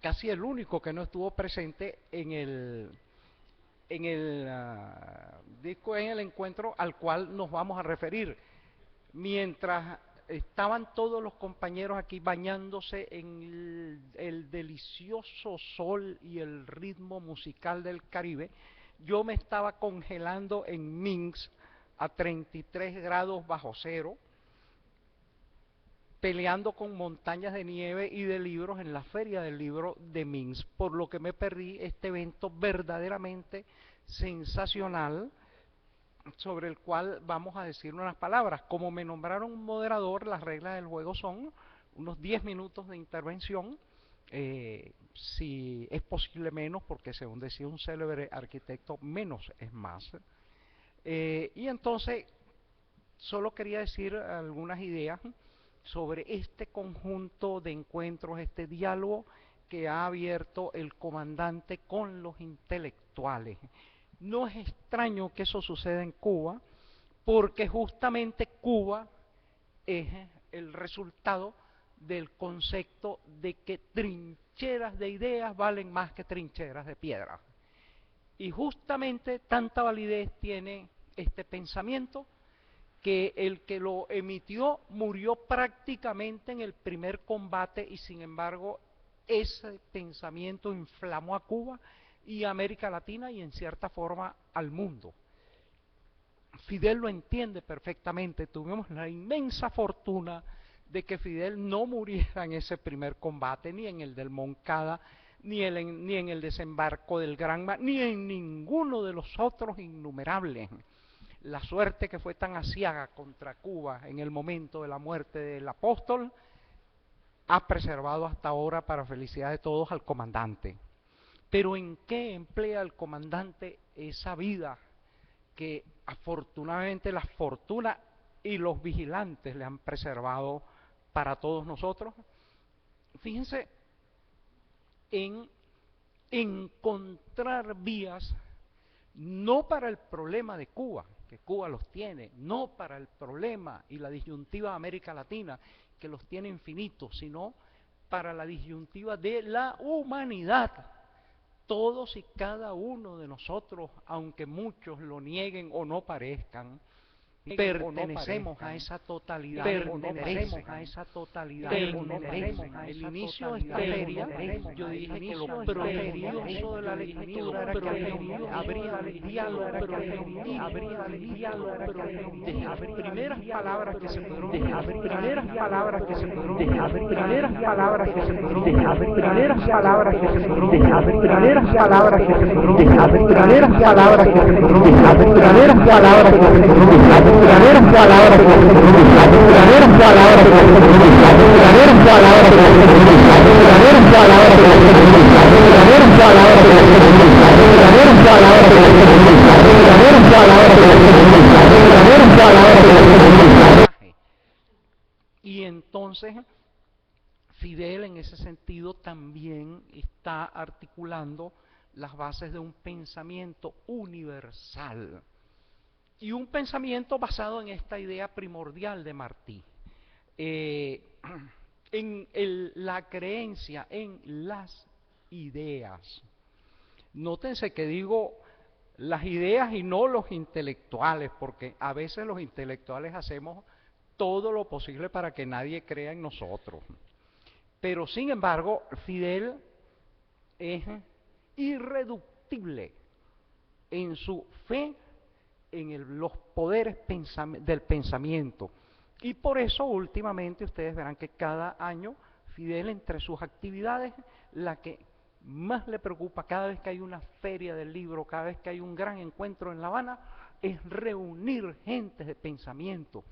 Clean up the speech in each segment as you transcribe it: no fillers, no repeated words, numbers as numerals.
casi el único que no estuvo presente en el encuentro al cual nos vamos a referir. Mientras estaban todos los compañeros aquí bañándose en el delicioso sol y el ritmo musical del Caribe, yo me estaba congelando en Minsk a 33 grados bajo cero, peleando con montañas de nieve y de libros en la Feria del Libro de Minsk, por lo que me perdí este evento verdaderamente sensacional, sobre el cual vamos a decir unas palabras. Como me nombraron un moderador, las reglas del juego son unos 10 minutos de intervención, si es posible menos, porque según decía un célebre arquitecto, menos es más. Y entonces, solo quería decir algunas ideas sobre este conjunto de encuentros, este diálogo que ha abierto el comandante con los intelectuales. No es extraño que eso suceda en Cuba, porque justamente Cuba es el resultado del concepto de que trincheras de ideas valen más que trincheras de piedra. Y justamente tanta validez tiene este pensamiento que el que lo emitió murió prácticamente en el primer combate, y sin embargo ese pensamiento inflamó a Cuba y a América Latina y en cierta forma al mundo. Fidel lo entiende perfectamente. Tuvimos la inmensa fortuna de que Fidel no muriera en ese primer combate, ni en el del Moncada, ni en el desembarco del Granma, ni en ninguno de los otros innumerables. La suerte que fue tan aciaga contra Cuba en el momento de la muerte del apóstol ha preservado hasta ahora, para felicidad de todos, al comandante. Pero ¿en qué emplea el comandante esa vida que afortunadamente la fortuna y los vigilantes le han preservado para todos nosotros? Fíjense en encontrar vías, no para el problema de Cuba, que Cuba los tiene, no para el problema y la disyuntiva de América Latina, que los tiene infinitos, sino para la disyuntiva de la humanidad. Todos y cada uno de nosotros, aunque muchos lo nieguen o no parezcan, pertenecemos a esa totalidad, pertenecemos a esa totalidad, pertenecemos a el inicio de esta feria. Yo dije que lo prodigioso de la lectura era que habría el diálogo, habría el diálogo, desde las primeras palabras que se pudieron, desde las primeras palabras que se pudieron, desde las primeras palabras que se pudieron, desde las primeras palabras que se pudieron, desde las primeras palabras que se pudieron, desde las primeras palabras que se pudieron, desde las primeras palabras que se pudieron, las primeras palabras que se pronuncian, las primeras palabras que se pronuncian, las primeras palabras que se pronuncian, las primeras palabras que se pronuncian, las primeras palabras que se pronuncian, las primeras palabras que se pronuncian, las primeras palabras que se pronuncian, las primeras palabras que se pronuncian. Y entonces Fidel en ese sentido también está articulando las bases de un pensamiento universal. Y un pensamiento basado en esta idea primordial de Martí, la creencia en las ideas. Nótense que digo las ideas y no los intelectuales, porque a veces los intelectuales hacemos todo lo posible para que nadie crea en nosotros. Pero sin embargo, Fidel es irreductible en su fe en los poderes del pensamiento. Y por eso últimamente ustedes verán que cada año Fidel, entre sus actividades, la que más le preocupa cada vez que hay una feria del libro, cada vez que hay un gran encuentro en La Habana, es reunir gentes de pensamiento.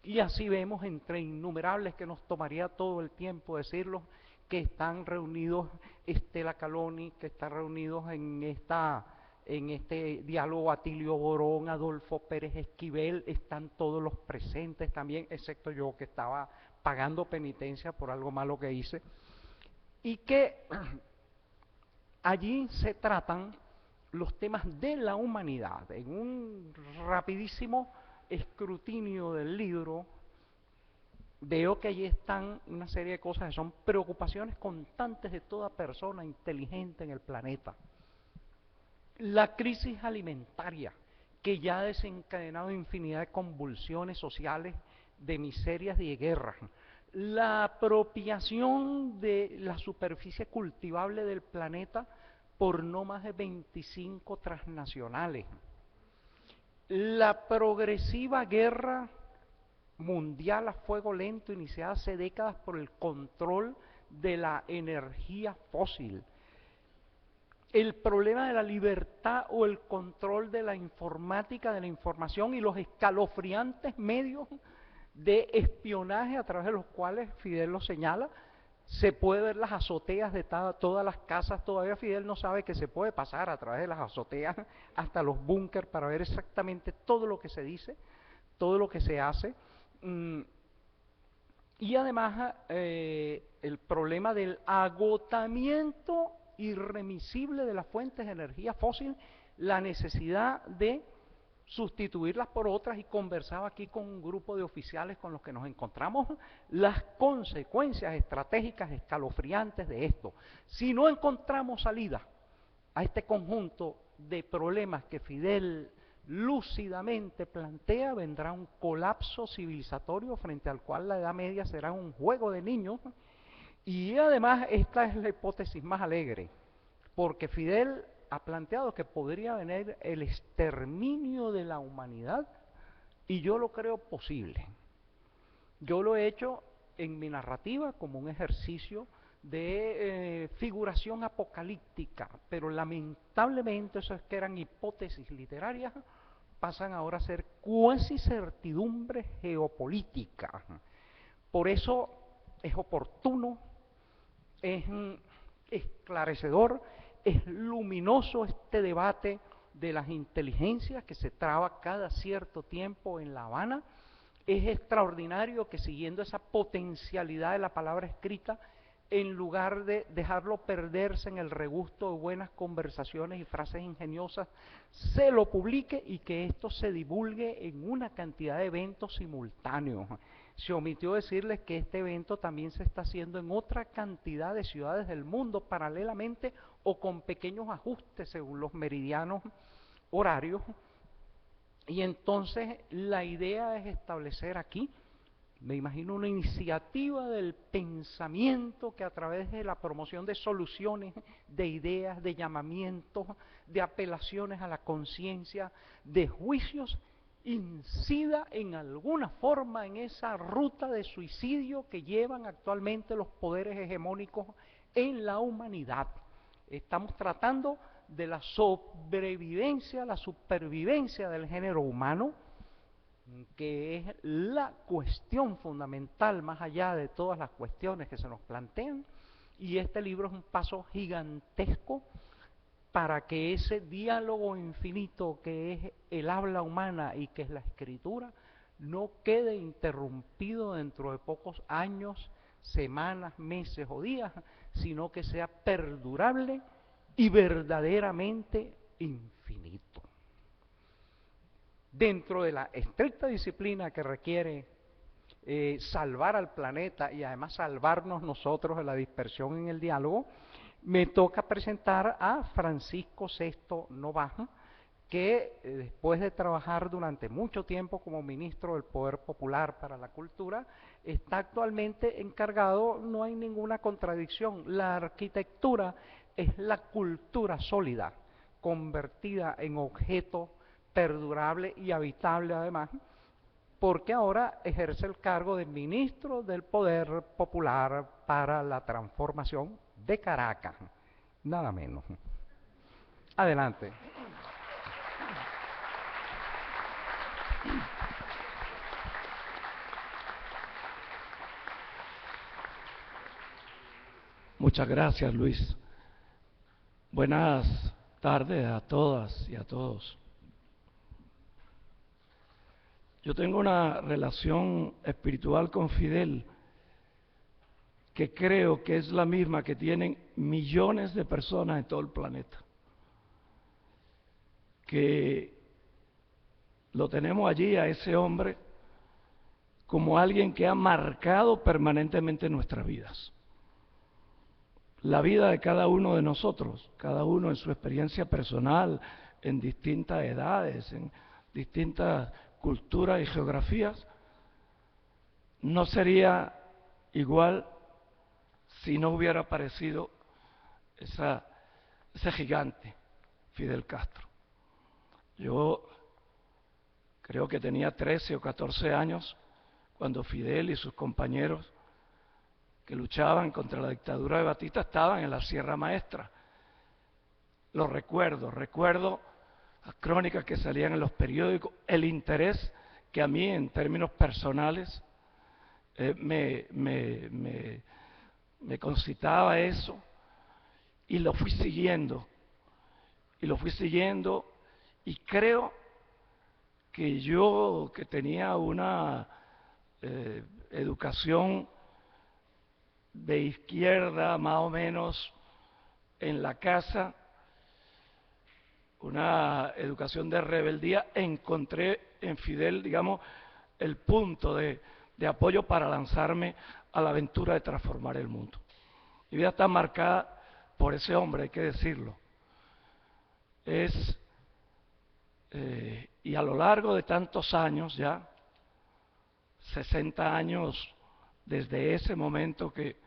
Y así vemos entre innumerables, que nos tomaría todo el tiempo decirlos, que están reunidos Estela Caloni, que están reunidos en este diálogo Atilio Borón, Adolfo Pérez Esquivel, están todos los presentes también, excepto yo, que estaba pagando penitencia por algo malo que hice, y que allí se tratan los temas de la humanidad. En un rapidísimo escrutinio del libro veo que allí están una serie de cosas que son preocupaciones constantes de toda persona inteligente en el planeta. La crisis alimentaria, que ya ha desencadenado infinidad de convulsiones sociales, de miserias y de guerras. La apropiación de la superficie cultivable del planeta por no más de 25 transnacionales. La progresiva guerra mundial a fuego lento iniciada hace décadas por el control de la energía fósil. El problema de la libertad o el control de la informática, de la información y los escalofriantes medios de espionaje a través de los cuales Fidel lo señala. Se puede ver las azoteas de todas las casas. Todavía Fidel no sabe que se puede pasar a través de las azoteas hasta los búnkers para ver exactamente todo lo que se dice, todo lo que se hace. Y además el problema del agotamiento irremisible de las fuentes de energía fósil, la necesidad de sustituirlas por otras, y conversaba aquí con un grupo de oficiales con los que nos encontramos las consecuencias estratégicas escalofriantes de esto. Si no encontramos salida a este conjunto de problemas que Fidel lúcidamente plantea, vendrá un colapso civilizatorio frente al cual la Edad Media será un juego de niños. Y además esta es la hipótesis más alegre, porque Fidel ha planteado que podría venir el exterminio de la humanidad, y yo lo creo posible. Yo lo he hecho en mi narrativa como un ejercicio de figuración apocalíptica, pero lamentablemente esas que eran hipótesis literarias pasan ahora a ser cuasi certidumbres geopolíticas. Por eso es oportuno, es esclarecedor, es luminoso este debate de las inteligencias que se traba cada cierto tiempo en La Habana. Es extraordinario que, siguiendo esa potencialidad de la palabra escrita, en lugar de dejarlo perderse en el regusto de buenas conversaciones y frases ingeniosas, se lo publique y que esto se divulgue en una cantidad de eventos simultáneos. Se omitió decirles que este evento también se está haciendo en otra cantidad de ciudades del mundo paralelamente o con pequeños ajustes según los meridianos horarios. Y entonces la idea es establecer aquí, me imagino, una iniciativa del pensamiento que a través de la promoción de soluciones, de ideas, de llamamientos, de apelaciones a la conciencia, de juicios, incida en alguna forma en esa ruta de suicidio que llevan actualmente los poderes hegemónicos en la humanidad. Estamos tratando de la sobrevivencia, la supervivencia del género humano, que es la cuestión fundamental más allá de todas las cuestiones que se nos plantean, y este libro es un paso gigantesco para que ese diálogo infinito que es el habla humana y que es la escritura no quede interrumpido dentro de pocos años, semanas, meses o días, sino que sea perdurable y verdaderamente infinito. Dentro de la estricta disciplina que requiere salvar al planeta y además salvarnos nosotros de la dispersión en el diálogo, me toca presentar a Francisco Sesto Novaja, que después de trabajar durante mucho tiempo como ministro del Poder Popular para la Cultura, está actualmente encargado, no hay ninguna contradicción, la arquitectura es la cultura sólida, convertida en objeto perdurable y habitable además, porque ahora ejerce el cargo de ministro del Poder Popular para la Transformación de Caracas, nada menos. Adelante. Muchas gracias, Luis. Buenas tardes a todas y a todos. Yo tengo una relación espiritual con Fidel que creo que es la misma que tienen millones de personas en todo el planeta. Que lo tenemos allí a ese hombre como alguien que ha marcado permanentemente nuestras vidas. La vida de cada uno de nosotros, cada uno en su experiencia personal, en distintas edades, en distintas culturas y geografías, no sería igual si no hubiera aparecido ese gigante, Fidel Castro. Yo creo que tenía 13 o 14 años cuando Fidel y sus compañeros que luchaban contra la dictadura de Batista estaban en la Sierra Maestra. Lo recuerdo las crónicas que salían en los periódicos, el interés que a mí en términos personales me concitaba eso, y lo fui siguiendo, y creo que yo, que tenía una educación de izquierda más o menos en la casa, una educación de rebeldía, encontré en Fidel, digamos, el punto de apoyo para lanzarme a la aventura de transformar el mundo. Mi vida está marcada por ese hombre, hay que decirlo. Y a lo largo de tantos años ya, 60 años desde ese momento que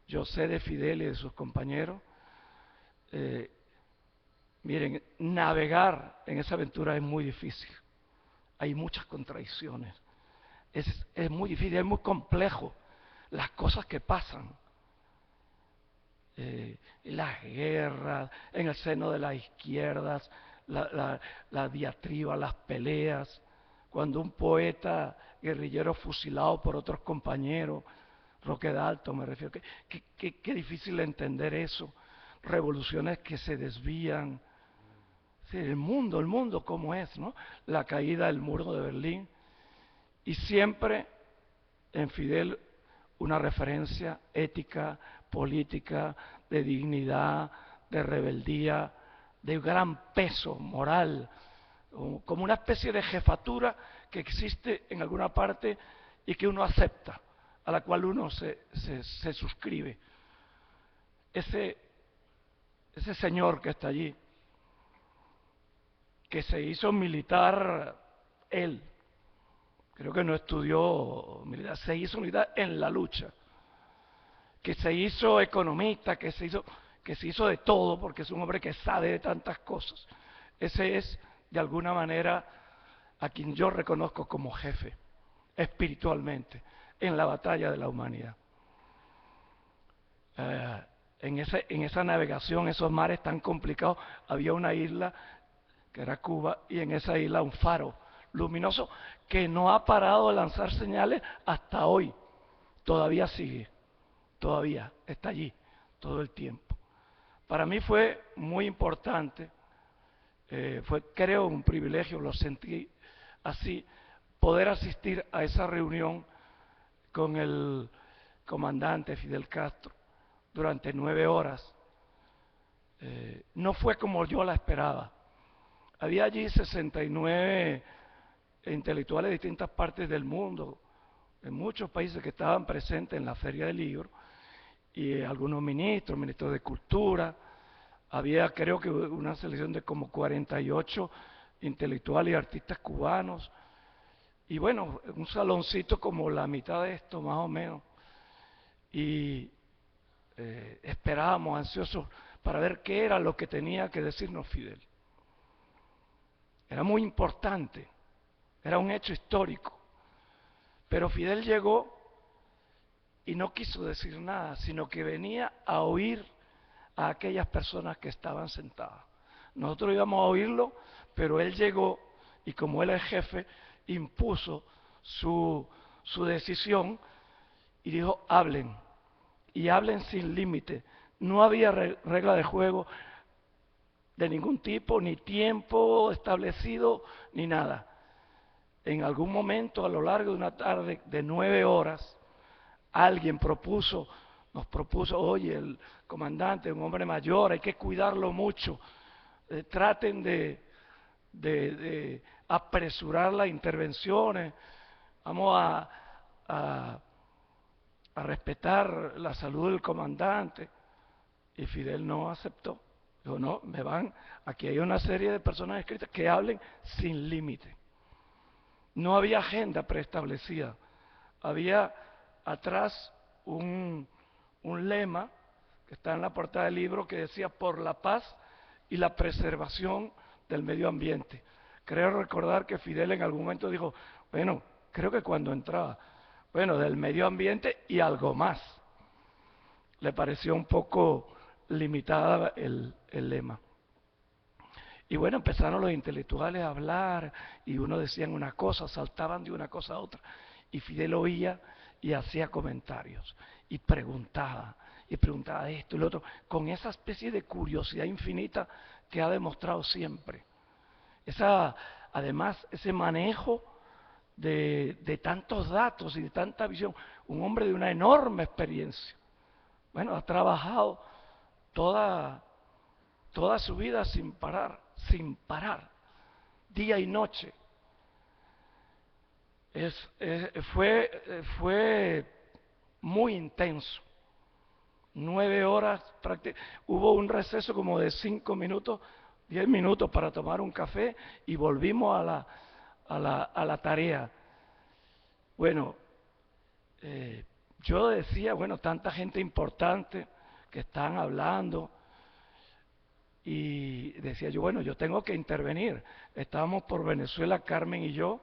yo sé de Fidel y de sus compañeros, miren, navegar en esa aventura es muy difícil. Hay muchas contradicciones. Es muy difícil, es muy complejo las cosas que pasan. Las guerras, en el seno de las izquierdas, la diatriba, las peleas, cuando un poeta guerrillero fusilado por otros compañeros, Roque Dalton me refiero, qué difícil entender eso, revoluciones que se desvían, sí, el mundo como es, ¿no? La caída del muro de Berlín, y siempre en Fidel una referencia ética, política, de dignidad, de rebeldía, de gran peso moral, como una especie de jefatura que existe en alguna parte y que uno acepta, a la cual uno se suscribe. Ese señor que está allí, que se hizo militar él, creo que no estudió militar, se hizo militar en la lucha, que se hizo economista, que se hizo de todo, porque es un hombre que sabe de tantas cosas. Ese es, de alguna manera, a quien yo reconozco como jefe, espiritualmente, en la batalla de la humanidad. En esa navegación, esos mares tan complicados, había una isla que era Cuba, y en esa isla un faro luminoso que no ha parado de lanzar señales hasta hoy. Todavía sigue, todavía está allí todo el tiempo. Para mí fue muy importante, fue, creo, un privilegio, lo sentí así, poder asistir a esa reunión con el comandante Fidel Castro durante 9 horas. No fue como yo la esperaba. Había allí 69 intelectuales de distintas partes del mundo, en muchos países que estaban presentes en la Feria del Libro, y algunos ministros de Cultura. Había, creo que, una selección de como 48 intelectuales y artistas cubanos, y bueno, un saloncito como la mitad de esto, más o menos, y esperábamos ansiosos para ver qué era lo que tenía que decirnos Fidel. Era muy importante, era un hecho histórico, pero Fidel llegó y no quiso decir nada, sino que venía a oír a aquellas personas que estaban sentadas. Nosotros íbamos a oírlo, pero él llegó y, como él es jefe, impuso su decisión y dijo: hablen, y hablen sin límite. No había regla de juego de ningún tipo, ni tiempo establecido, ni nada. En algún momento, a lo largo de una tarde de 9 horas, alguien nos propuso: oye, el comandante es un hombre mayor, hay que cuidarlo mucho, traten de apresurar las intervenciones, vamos a a, a respetar la salud del comandante, y Fidel no aceptó. Dijo, no, aquí hay una serie de personas escritas que hablen sin límite. No había agenda preestablecida. Había atrás un lema que está en la portada del libro que decía por la paz y la preservación del medio ambiente. Creo recordar que Fidel en algún momento dijo, bueno, creo que cuando entraba, bueno, del medio ambiente y algo más. Le pareció un poco limitada el lema. Y bueno, empezaron los intelectuales a hablar y uno decían una cosa, saltaban de una cosa a otra. Y Fidel oía y hacía comentarios y preguntaba esto y lo otro, con esa especie de curiosidad infinita que ha demostrado siempre. Además, ese manejo de tantos datos y de tanta visión, un hombre de una enorme experiencia. Bueno, ha trabajado toda su vida sin parar, día y noche. Fue muy intenso. 9 horas, hubo un receso como de 5 minutos, 10 minutos para tomar un café y volvimos a la tarea. Bueno, yo decía, bueno, tanta gente importante que están hablando, y decía yo, bueno, yo tengo que intervenir. Estábamos por Venezuela, Carmen y yo,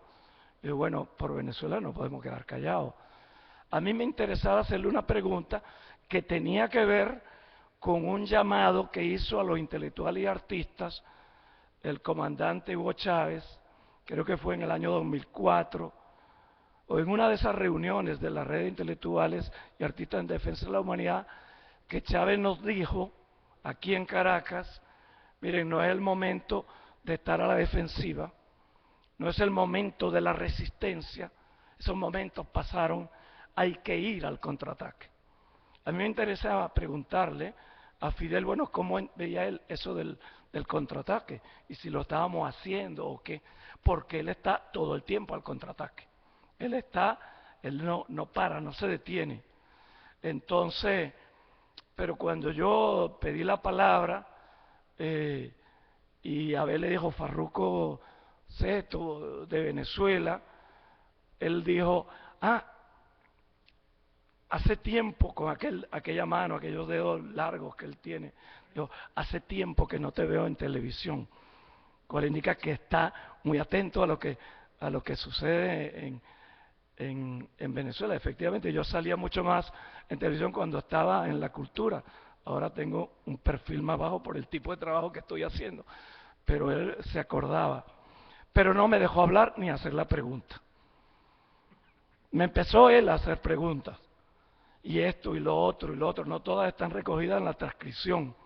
y bueno, por Venezuela no podemos quedar callados. A mí me interesaba hacerle una pregunta que tenía que ver con un llamado que hizo a los intelectuales y artistas el comandante Hugo Chávez, creo que fue en el año 2004, o en una de esas reuniones de la red de intelectuales y artistas en defensa de la humanidad, que Chávez nos dijo, aquí en Caracas, miren, no es el momento de estar a la defensiva, no es el momento de la resistencia, esos momentos pasaron, hay que ir al contraataque. A mí me interesaba preguntarle a Fidel, bueno, cómo veía él eso del contraataque, y si lo estábamos haciendo o qué, porque él está todo el tiempo al contraataque. Él no para, no se detiene. Entonces, pero cuando yo pedí la palabra, y Abel le dijo Farruko Sesto de Venezuela, él dijo, hace tiempo, con aquella mano, aquellos dedos largos que él tiene, dijo, hace tiempo que no te veo en televisión, cual indica que está muy atento a lo que sucede en Venezuela. Efectivamente, yo salía mucho más en televisión cuando estaba en la cultura. Ahora tengo un perfil más bajo por el tipo de trabajo que estoy haciendo. Pero él se acordaba. Pero no me dejó hablar ni hacer la pregunta. Me empezó él a hacer preguntas. Y esto y lo otro, no todas están recogidas en la transcripción.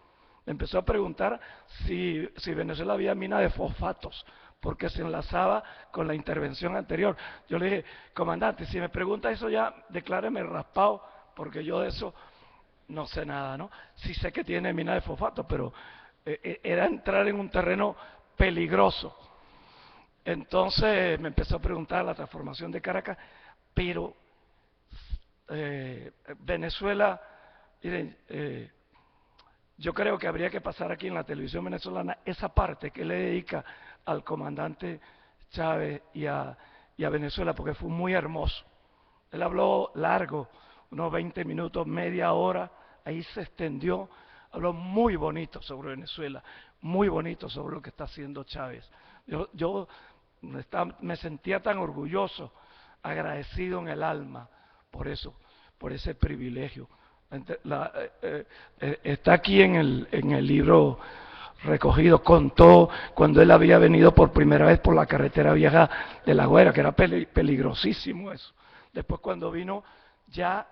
Me empezó a preguntar si Venezuela había mina de fosfatos, porque se enlazaba con la intervención anterior. Yo le dije, comandante, si me pregunta eso ya, decláreme raspado, porque yo de eso no sé nada, ¿no? Sí sé que tiene mina de fosfato, pero era entrar en un terreno peligroso. Entonces me empezó a preguntar la transformación de Caracas, pero Venezuela, miren, yo creo que habría que pasar aquí en la televisión venezolana esa parte que le dedica al comandante Chávez y a Venezuela, porque fue muy hermoso. Él habló largo, unos 20 minutos, media hora, ahí se extendió, habló muy bonito sobre Venezuela, muy bonito sobre lo que está haciendo Chávez. Yo me sentía tan orgulloso, agradecido en el alma por eso, por ese privilegio. Está aquí en el libro recogido, contó cuando él había venido por primera vez por la carretera vieja de La Guaira, que era peligrosísimo eso. Después cuando vino ya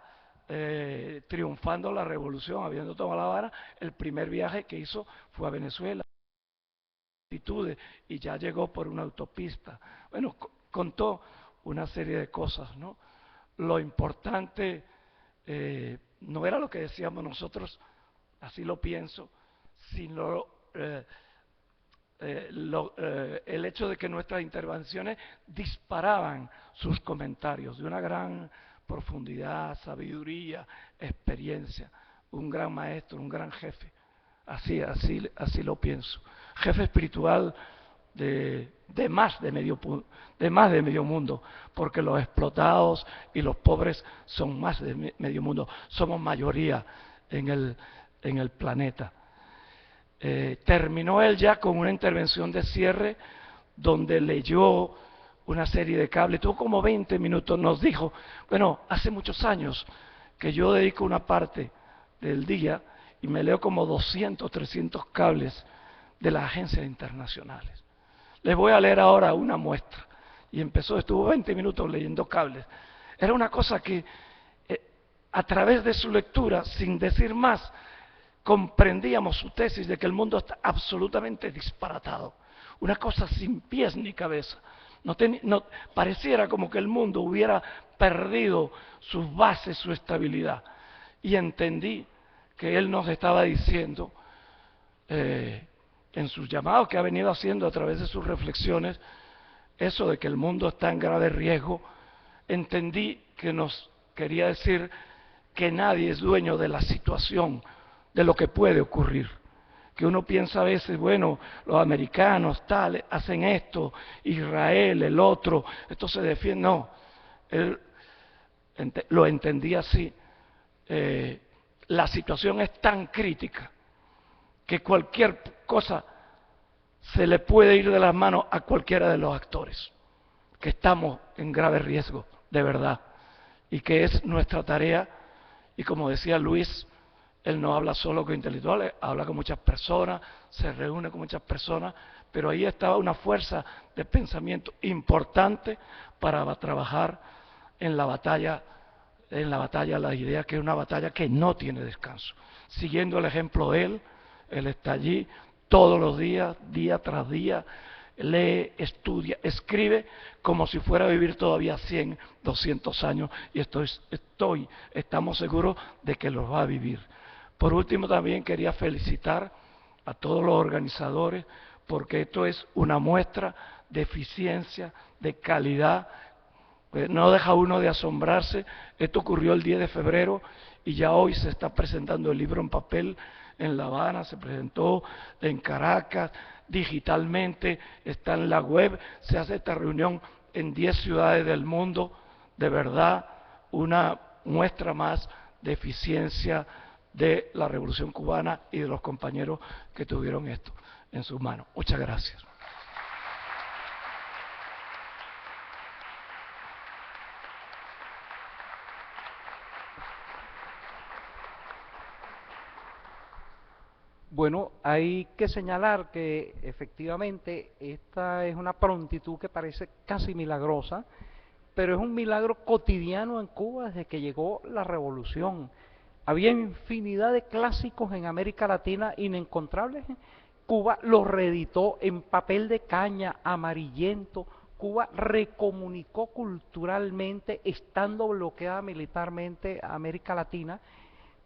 triunfando la revolución, habiendo tomado La Habana, el primer viaje que hizo fue a Venezuela, y ya llegó por una autopista. Bueno, contó una serie de cosas, ¿no? Lo importante no era lo que decíamos nosotros, así lo pienso, sino el hecho de que nuestras intervenciones disparaban sus comentarios de una gran profundidad, sabiduría, experiencia, un gran maestro, un gran jefe. Así lo pienso. Jefe espiritual de más de medio mundo, porque los explotados y los pobres son más de medio mundo, somos mayoría en el planeta. Terminó él ya con una intervención de cierre donde leyó una serie de cables, tuvo como 20 minutos, nos dijo, bueno, hace muchos años que yo dedico una parte del día y me leo como 200, 300 cables de las agencias internacionales. Les voy a leer ahora una muestra. Y estuvo 20 minutos leyendo cables. Era una cosa que a través de su lectura, sin decir más, comprendíamos su tesis de que el mundo está absolutamente disparatado. Una cosa sin pies ni cabeza. Pareciera como que el mundo hubiera perdido sus bases, su estabilidad. Y entendí que él nos estaba diciendo, en sus llamados que ha venido haciendo a través de sus reflexiones, eso de que el mundo está en grave riesgo, entendí que nos quería decir que nadie es dueño de la situación, de lo que puede ocurrir. Que uno piensa a veces, bueno, los americanos tal, hacen esto, Israel, el otro, esto se defiende. No, él lo entendí así. La situación es tan crítica que cualquier cosa se le puede ir de las manos a cualquiera de los actores, que estamos en grave riesgo, de verdad, y que es nuestra tarea, y como decía Luis, él no habla solo con intelectuales, habla con muchas personas, se reúne con muchas personas, pero ahí estaba una fuerza de pensamiento importante para trabajar en la batalla la idea que es una batalla que no tiene descanso. Siguiendo el ejemplo de él está allí todos los días, día tras día, lee, estudia, escribe como si fuera a vivir todavía 100, 200 años y estamos seguros de que los va a vivir. Por último, también quería felicitar a todos los organizadores porque esto es una muestra de eficiencia, de calidad. No deja uno de asombrarse. Esto ocurrió el 10 de febrero y ya hoy se está presentando el libro en papel en La Habana, se presentó en Caracas, digitalmente, está en la web, se hace esta reunión en 10 ciudades del mundo. De verdad, una muestra más de eficiencia de la Revolución Cubana y de los compañeros que tuvieron esto en sus manos. Muchas gracias. Bueno, hay que señalar que efectivamente esta es una prontitud que parece casi milagrosa, pero es un milagro cotidiano en Cuba desde que llegó la revolución. Había infinidad de clásicos en América Latina inencontrables. Cuba los reeditó en papel de caña, amarillento. Cuba recomunicó culturalmente, estando bloqueada militarmente a América Latina,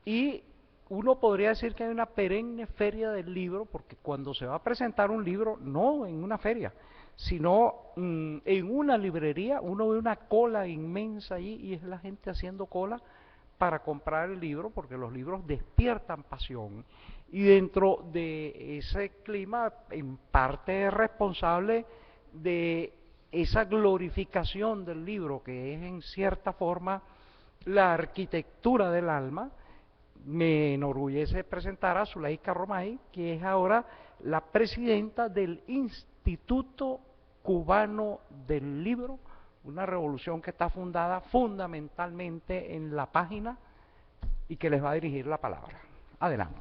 y uno podría decir que hay una perenne feria del libro, porque cuando se va a presentar un libro, no en una feria, sino en una librería, uno ve una cola inmensa allí y es la gente haciendo cola para comprar el libro, porque los libros despiertan pasión. Y dentro de ese clima, en parte es responsable de esa glorificación del libro, que es en cierta forma la arquitectura del alma. Me enorgullece presentar a Zuleika Romay, que es ahora la presidenta del Instituto Cubano del Libro, una revolución que está fundada fundamentalmente en la página y que les va a dirigir la palabra. Adelante.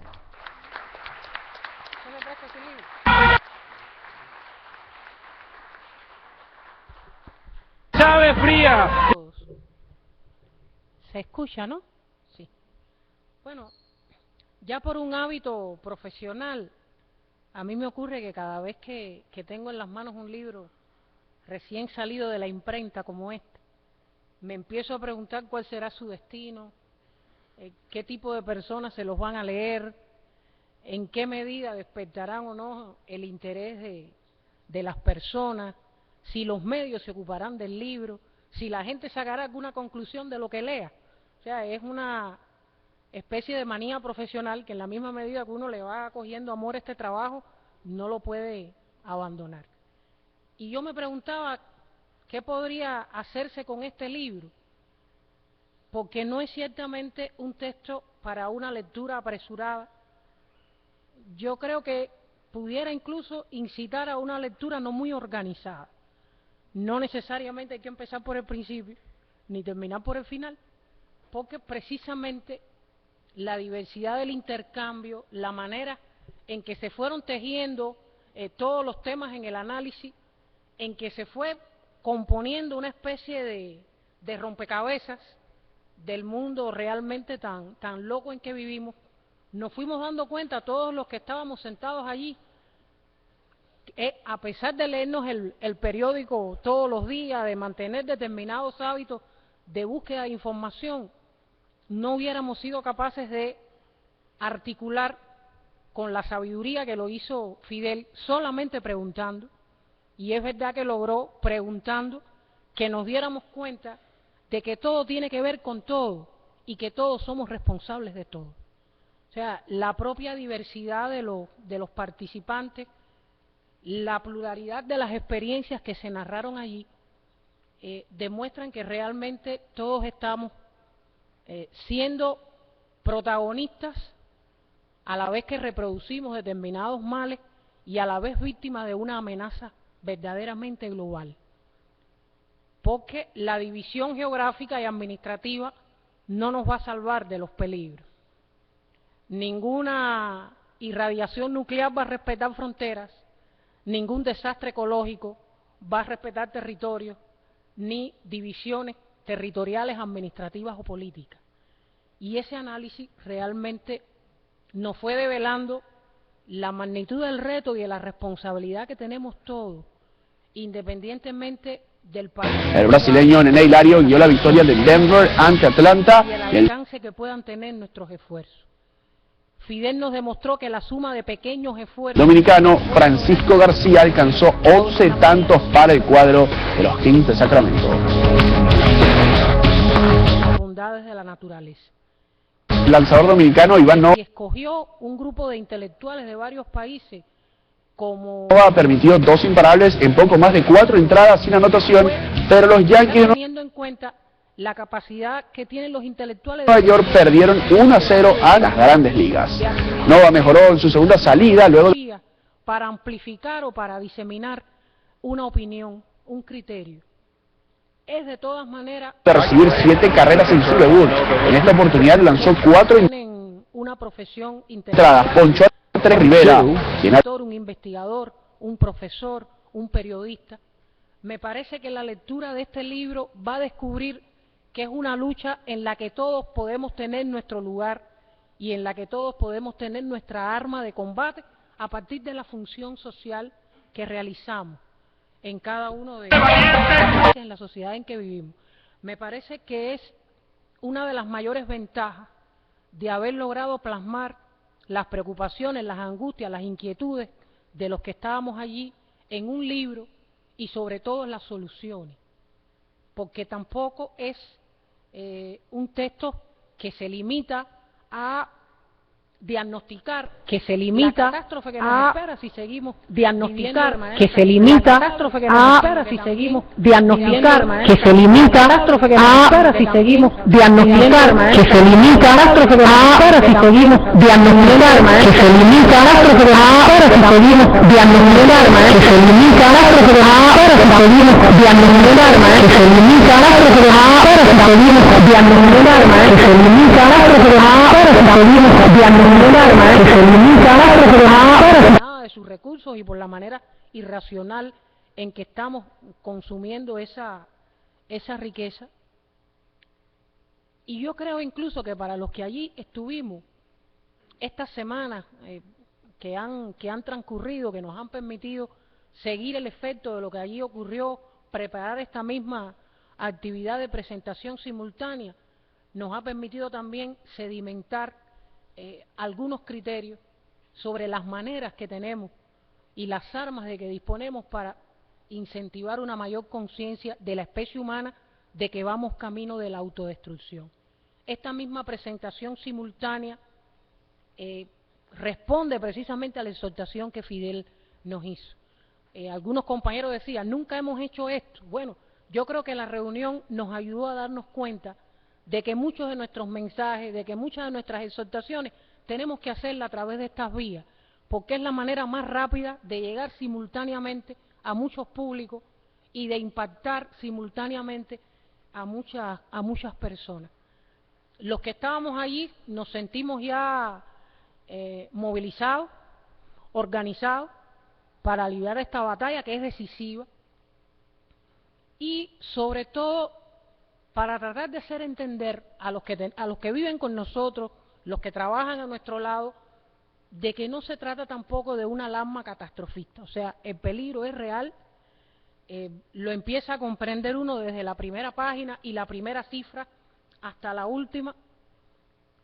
¡Sabe fría! Se escucha, ¿no? Sí. Bueno, ya por un hábito profesional, a mí me ocurre que cada vez que tengo en las manos un libro recién salido de la imprenta como este, me empiezo a preguntar cuál será su destino, qué tipo de personas se los van a leer, en qué medida despertarán o no el interés de las personas, si los medios se ocuparán del libro, si la gente sacará alguna conclusión de lo que lea. O sea, es una especie de manía profesional que en la misma medida que uno le va cogiendo amor a este trabajo, no lo puede abandonar. Y yo me preguntaba qué podría hacerse con este libro, porque no es ciertamente un texto para una lectura apresurada. Yo creo que pudiera incluso incitar a una lectura no muy organizada. No necesariamente hay que empezar por el principio, ni terminar por el final, porque precisamente la diversidad del intercambio, la manera en que se fueron tejiendo todos los temas en el análisis, en que se fue componiendo una especie de rompecabezas del mundo realmente tan loco en que vivimos, nos fuimos dando cuenta todos los que estábamos sentados allí, a pesar de leernos el periódico todos los días, de mantener determinados hábitos de búsqueda de información, no hubiéramos sido capaces de articular con la sabiduría que lo hizo Fidel solamente preguntando, y es verdad que logró preguntando que nos diéramos cuenta de que todo tiene que ver con todo y que todos somos responsables de todo. O sea, la propia diversidad de los participantes, la pluralidad de las experiencias que se narraron allí, demuestran que realmente todos estamos siendo protagonistas a la vez que reproducimos determinados males y a la vez víctimas de una amenaza verdaderamente global. Porque la división geográfica y administrativa no nos va a salvar de los peligros. Ninguna irradiación nuclear va a respetar fronteras, ningún desastre ecológico va a respetar territorios, ni divisiones territoriales, administrativas o políticas. Y ese análisis realmente nos fue develando la magnitud del reto y de la responsabilidad que tenemos todos, independientemente del país. El brasileño Nené Hilario guió la victoria de Denver ante Atlanta. Y el alcance que puedan tener nuestros esfuerzos. Fidel nos demostró que la suma de pequeños esfuerzos... Dominicano Francisco García alcanzó 11 tantos para el cuadro de los Kings de Sacramento. Bondades de la naturaleza. El lanzador dominicano Iván Nova Y escogió un grupo de intelectuales de varios países como... permitió 2 imparables en poco más de 4 entradas sin anotación, pero los Yankees de teniendo en cuenta la capacidad que tienen los intelectuales Nueva York perdieron 1-0 a las Grandes Ligas. Nova mejoró en su segunda salida luego para amplificar o para diseminar una opinión, un criterio. Es de todas maneras de recibir 7 carreras en su debut. En esta oportunidad lanzó 4 en una profesión entradas. Ponchó a Tres Rivera, quien un investigador, un profesor, un periodista. Me parece que la lectura de este libro va a descubrir que es una lucha en la que todos podemos tener nuestro lugar y en la que todos podemos tener nuestra arma de combate a partir de la función social que realizamos en cada uno de en la sociedad en que vivimos. Me parece que es una de las mayores ventajas de haber logrado plasmar las preocupaciones, las angustias, las inquietudes de los que estábamos allí en un libro y sobre todo en las soluciones, porque tampoco es un texto que se limita a diagnosticar, la catástrofe que nos espera si seguimos diagnosticar, que se limita a catástrofe que nos espera si seguimos diagnosticar, que se limita a catástrofe que nos espera si seguimos diagnosticar, que se limita a catástrofe que nos espera si seguimos diagnosticar, que se limita a catástrofe que nos espera si seguimos diagnosticar, que se limita a catástrofe que nos espera si seguimos diagnosticar, que se limita a catástrofe que nos espera si seguimos diagnosticar, que se limita a catástrofe que nos espera si seguimos diagnosticar, que se limita nada de sus recursos y por la manera irracional en que estamos consumiendo esa riqueza. Y yo creo incluso que para los que allí estuvimos estas semanas que han transcurrido, que nos han permitido seguir el efecto de lo que allí ocurrió, preparar esta misma actividad de presentación simultánea, nos ha permitido también sedimentar algunos criterios sobre las maneras que tenemos y las armas de que disponemos para incentivar una mayor conciencia de la especie humana de que vamos camino de la autodestrucción. Esta misma presentación simultánea responde precisamente a la exhortación que Fidel nos hizo. Algunos compañeros decían, nunca hemos hecho esto. Bueno, yo creo que la reunión nos ayudó a darnos cuenta de que muchos de nuestros mensajes, de que muchas de nuestras exhortaciones tenemos que hacerlas a través de estas vías, porque es la manera más rápida de llegar simultáneamente a muchos públicos y de impactar simultáneamente a muchas personas. Los que estábamos allí nos sentimos ya movilizados, organizados para librar esta batalla que es decisiva y sobre todo para tratar de hacer entender a los que viven con nosotros, los que trabajan a nuestro lado, de que no se trata tampoco de una alarma catastrofista. O sea, el peligro es real, lo empieza a comprender uno desde la primera página y la primera cifra hasta la última,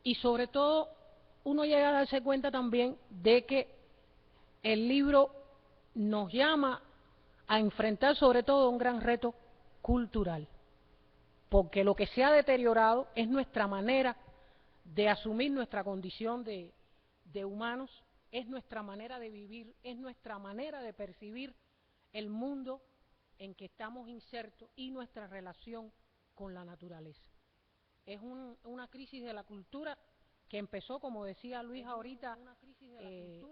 y sobre todo uno llega a darse cuenta también de que el libro nos llama a enfrentar sobre todo un gran reto cultural, porque lo que se ha deteriorado es nuestra manera de asumir nuestra condición de humanos, es nuestra manera de vivir, es nuestra manera de percibir el mundo en que estamos insertos y nuestra relación con la naturaleza. Es una crisis de la cultura que empezó, como decía Luis ahorita,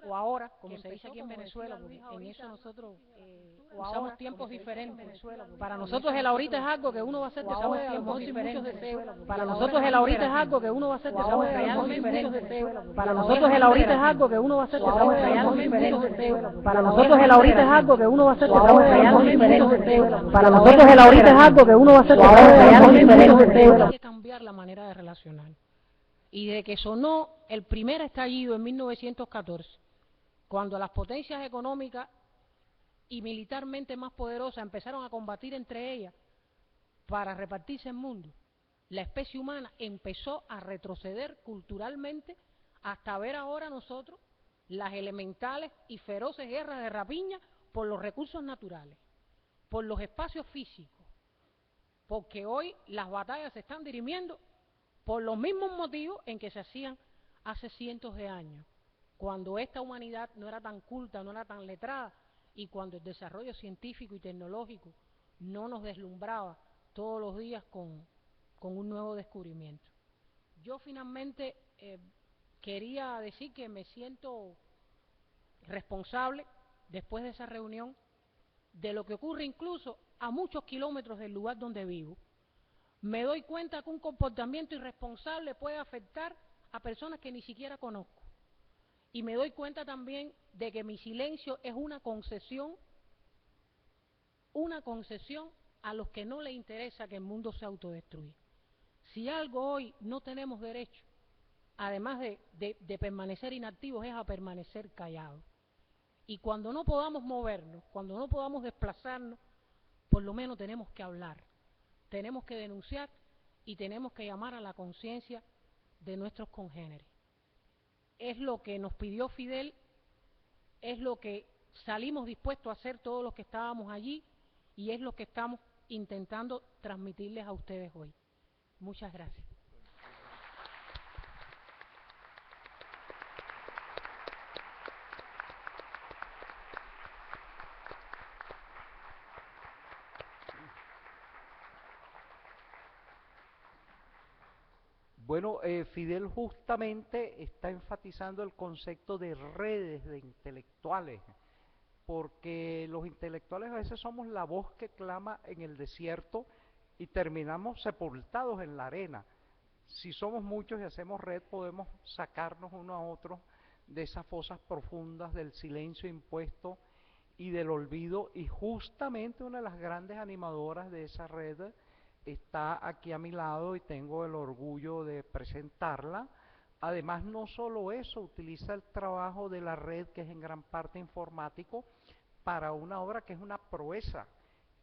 o ahora, como se dice aquí en Venezuela, porque en eso nosotros usamos tiempos diferentes. Para nosotros el ahorita es algo que uno va a hacer después de tiempos diferentes. Para nosotros el ahorita es algo que uno va a hacer después de realmente. Para nosotros el ahorita es algo que uno va a hacer después de realmente. Para nosotros el ahorita es algo que uno va a hacer después de realmente. Para nosotros el ahorita es algo que uno va a hacer después de realmente. Hay que cambiar la manera de relacionar. Y de que sonó el primer estallido en 1914, cuando las potencias económicas y militarmente más poderosas empezaron a combatir entre ellas para repartirse el mundo, la especie humana empezó a retroceder culturalmente hasta ver ahora nosotros las elementales y feroces guerras de rapiña por los recursos naturales, por los espacios físicos, porque hoy las batallas se están dirimiendo por los mismos motivos en que se hacían hace cientos de años, cuando esta humanidad no era tan culta, no era tan letrada, y cuando el desarrollo científico y tecnológico no nos deslumbraba todos los días con un nuevo descubrimiento. Yo finalmente quería decir que me siento responsable, después de esa reunión, de lo que ocurre incluso a muchos kilómetros del lugar donde vivo. Me doy cuenta que un comportamiento irresponsable puede afectar a personas que ni siquiera conozco. Y me doy cuenta también de que mi silencio es una concesión a los que no les interesa que el mundo se autodestruya. Si algo hoy no tenemos derecho, además de permanecer inactivos, es a permanecer callados. Y cuando no podamos movernos, cuando no podamos desplazarnos, por lo menos tenemos que hablar. Tenemos que denunciar y tenemos que llamar a la conciencia de nuestros congéneres. Es lo que nos pidió Fidel, es lo que salimos dispuestos a hacer todos los que estábamos allí y es lo que estamos intentando transmitirles a ustedes hoy. Muchas gracias. Bueno, Fidel justamente está enfatizando el concepto de redes de intelectuales, porque los intelectuales a veces somos la voz que clama en el desierto y terminamos sepultados en la arena. Si somos muchos y hacemos red, podemos sacarnos uno a otro de esas fosas profundas del silencio impuesto y del olvido, y justamente una de las grandes animadoras de esa red está aquí a mi lado y tengo el orgullo de presentarla. Además, no solo eso, utiliza el trabajo de la red, que es en gran parte informático, para una obra que es una proeza,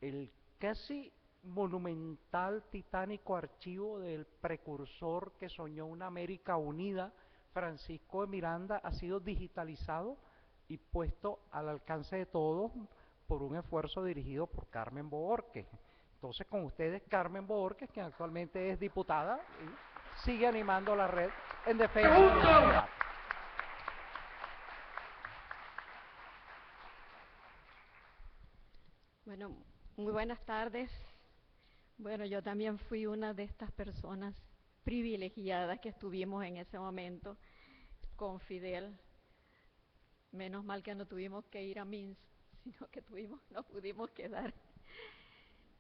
el casi monumental, titánico archivo del precursor que soñó una América unida, Francisco de Miranda, ha sido digitalizado y puesto al alcance de todos por un esfuerzo dirigido por Carmen Borges, Entonces con ustedes Carmen Borges, que actualmente es diputada y sigue animando la red en defensa de la humanidad. Bueno, muy buenas tardes. Bueno, yo también fui una de estas personas privilegiadas que estuvimos en ese momento con Fidel. Menos mal que no tuvimos que ir a Minsk, sino que no pudimos quedar.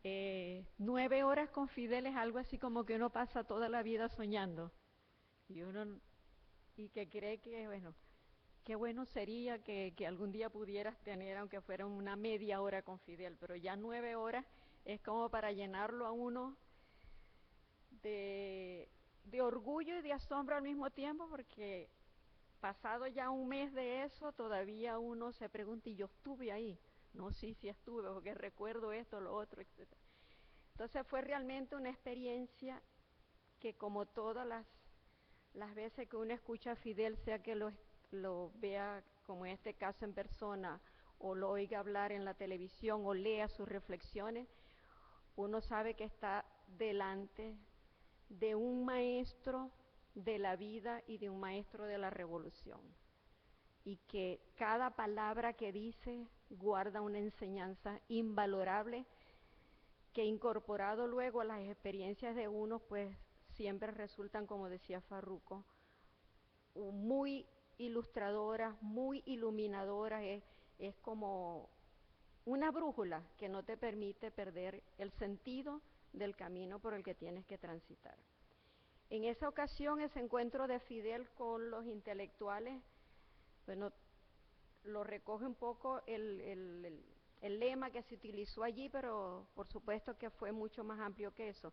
9 horas con Fidel es algo así como que uno pasa toda la vida soñando. Y que cree que, bueno, qué bueno sería que algún día pudieras tener, aunque fuera una media hora con Fidel, pero ya 9 horas es como para llenarlo a uno de orgullo y de asombro al mismo tiempo, porque pasado ya un mes de eso, todavía uno se pregunta, ¿y yo estuve ahí? No, sí estuve, porque recuerdo esto, lo otro, etc. Entonces fue realmente una experiencia que, como todas las veces que uno escucha a Fidel, sea que lo vea, como en este caso, en persona, o lo oiga hablar en la televisión, o lea sus reflexiones, uno sabe que está delante de un maestro de la vida y de un maestro de la revolución, y que cada palabra que dice guarda una enseñanza invalorable que, incorporado luego a las experiencias de uno, pues siempre resultan, como decía Farruco, muy ilustradoras, muy iluminadoras. Es como una brújula que no te permite perder el sentido del camino por el que tienes que transitar. En esa ocasión, ese encuentro de Fidel con los intelectuales, bueno, lo recoge un poco el lema que se utilizó allí, pero por supuesto que fue mucho más amplio que eso.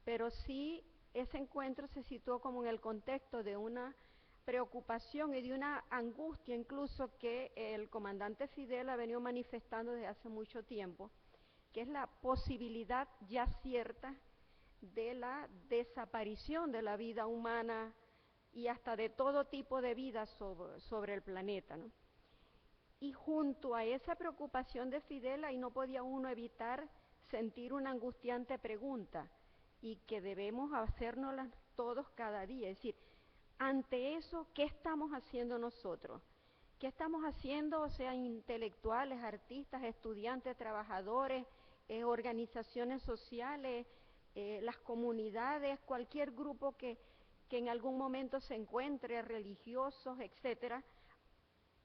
Pero sí, ese encuentro se situó como en el contexto de una preocupación y de una angustia incluso que el comandante Fidel ha venido manifestando desde hace mucho tiempo, que es la posibilidad ya cierta de la desaparición de la vida humana y hasta de todo tipo de vida sobre el planeta, ¿no? Y junto a esa preocupación de Fidel, ahí no podía uno evitar sentir una angustiante pregunta, y que debemos hacérnosla todos cada día. Es decir, ante eso, ¿qué estamos haciendo nosotros? ¿Qué estamos haciendo, o sea, intelectuales, artistas, estudiantes, trabajadores, organizaciones sociales, las comunidades, cualquier grupo que en algún momento se encuentre, religiosos, etcétera?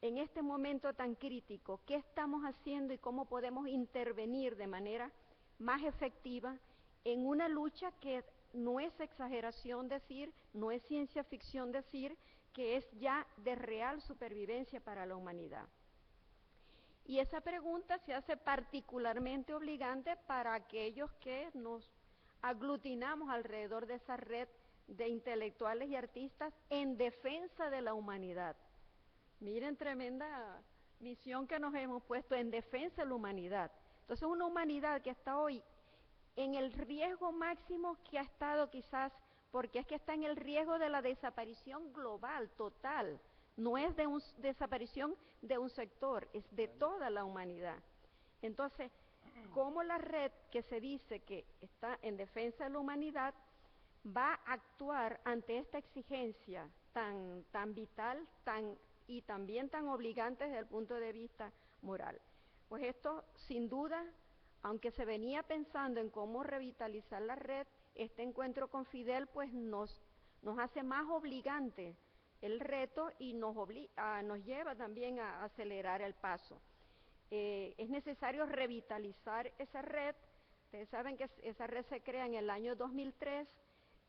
En este momento tan crítico, ¿qué estamos haciendo y cómo podemos intervenir de manera más efectiva en una lucha que no es exageración decir, no es ciencia ficción decir, que es ya de real supervivencia para la humanidad? Y esa pregunta se hace particularmente obligante para aquellos que nos aglutinamos alrededor de esa red de intelectuales y artistas en defensa de la humanidad. Miren, tremenda misión que nos hemos puesto, en defensa de la humanidad. Entonces, una humanidad que está hoy en el riesgo máximo que ha estado, quizás porque es que está en el riesgo de la desaparición global, total. No es de una desaparición de un sector, es de toda la humanidad. Entonces, ¿cómo la red que se dice que está en defensa de la humanidad va a actuar ante esta exigencia tan vital, y también tan obligante desde el punto de vista moral? Pues esto, sin duda, aunque se venía pensando en cómo revitalizar la red, este encuentro con Fidel pues nos hace más obligante el reto, y nos lleva también a acelerar el paso. Es necesario revitalizar esa red. Ustedes saben que esa red se crea en el año 2003,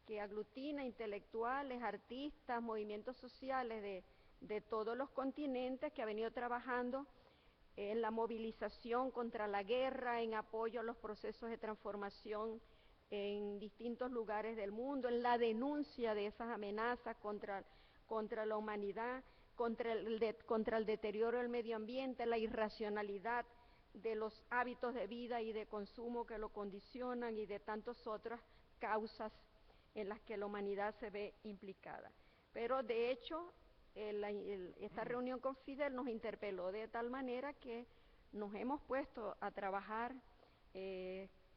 que aglutina intelectuales, artistas, movimientos sociales de todos los continentes, que ha venido trabajando en la movilización contra la guerra, en apoyo a los procesos de transformación en distintos lugares del mundo, en la denuncia de esas amenazas contra la humanidad, contra el deterioro del medio ambiente, la irracionalidad de los hábitos de vida y de consumo que lo condicionan, y de tantas otras causas en las que la humanidad se ve implicada. Pero de hecho, esta reunión con Fidel nos interpeló de tal manera que nos hemos puesto a trabajar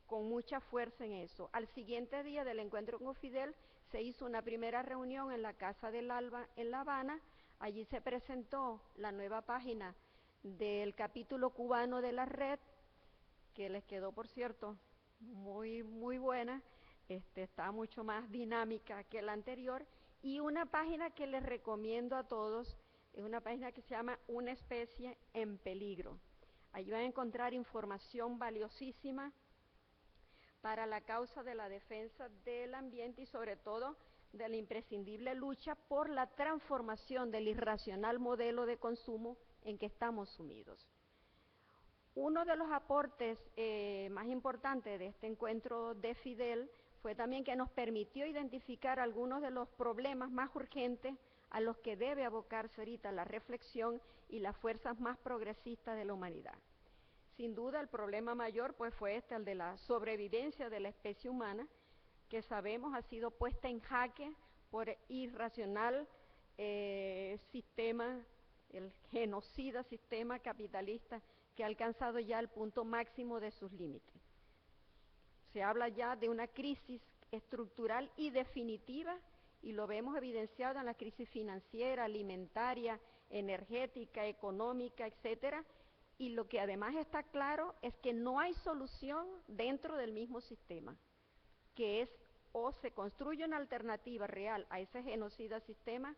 con mucha fuerza en eso. Al siguiente día del encuentro con Fidel se hizo una primera reunión en la Casa del Alba en La Habana. Allí se presentó la nueva página del capítulo cubano de la red, que les quedó, por cierto, muy buena, está mucho más dinámica que la anterior, y una página que les recomiendo a todos, es una página que se llama Una especie en peligro. Allí van a encontrar información valiosísima para la causa de la defensa del ambiente y sobre todo de la imprescindible lucha por la transformación del irracional modelo de consumo en que estamos sumidos. Uno de los aportes más importantes de este encuentro de Fidel fue también que nos permitió identificar algunos de los problemas más urgentes a los que debe abocarse ahorita la reflexión y las fuerzas más progresistas de la humanidad. Sin duda el problema mayor pues fue el de la sobrevivencia de la especie humana, que sabemos ha sido puesta en jaque por el irracional sistema, el genocida sistema capitalista que ha alcanzado ya el punto máximo de sus límites. Se habla ya de una crisis estructural y definitiva, y lo vemos evidenciado en la crisis financiera, alimentaria, energética, económica, etcétera, y lo que además está claro es que no hay solución dentro del mismo sistema, que es o se construye una alternativa real a ese genocida sistema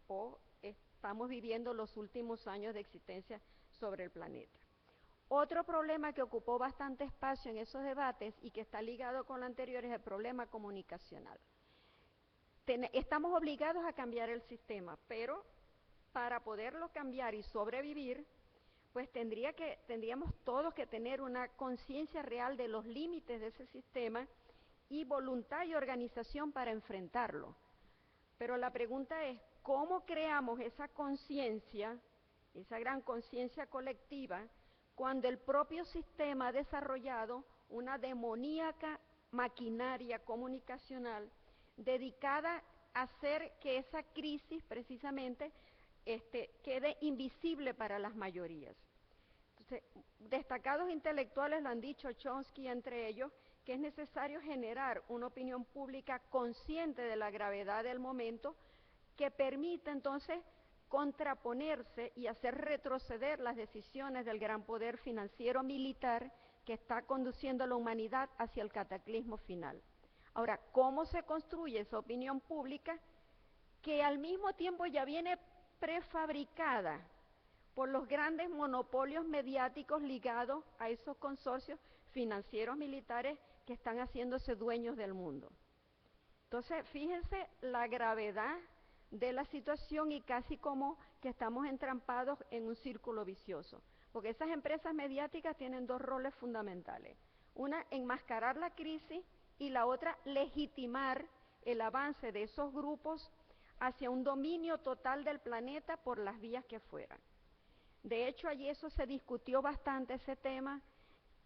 o estamos viviendo los últimos años de existencia sobre el planeta. Otro problema que ocupó bastante espacio en esos debates y que está ligado con lo anterior es el problema comunicacional. Estamos obligados a cambiar el sistema, pero para poderlo cambiar y sobrevivir, pues tendríamos todos que tener una conciencia real de los límites de ese sistema y voluntad y organización para enfrentarlo. Pero la pregunta es, ¿cómo creamos esa conciencia, esa gran conciencia colectiva, cuando el propio sistema ha desarrollado una demoníaca maquinaria comunicacional dedicada a hacer que esa crisis precisamente quede invisible para las mayorías? Entonces, destacados intelectuales lo han dicho, Chomsky entre ellos, que es necesario generar una opinión pública consciente de la gravedad del momento que permita entonces contraponerse y hacer retroceder las decisiones del gran poder financiero militar que está conduciendo a la humanidad hacia el cataclismo final. Ahora, ¿cómo se construye esa opinión pública que al mismo tiempo ya viene prefabricada por los grandes monopolios mediáticos ligados a esos consorcios financieros militares que están haciéndose dueños del mundo? Entonces, fíjense la gravedad de la situación y casi como que estamos entrampados en un círculo vicioso, porque esas empresas mediáticas tienen dos roles fundamentales: una, enmascarar la crisis, y la otra, legitimar el avance de esos grupos hacia un dominio total del planeta por las vías que fueran. De hecho, allí eso se discutió bastante, ese tema.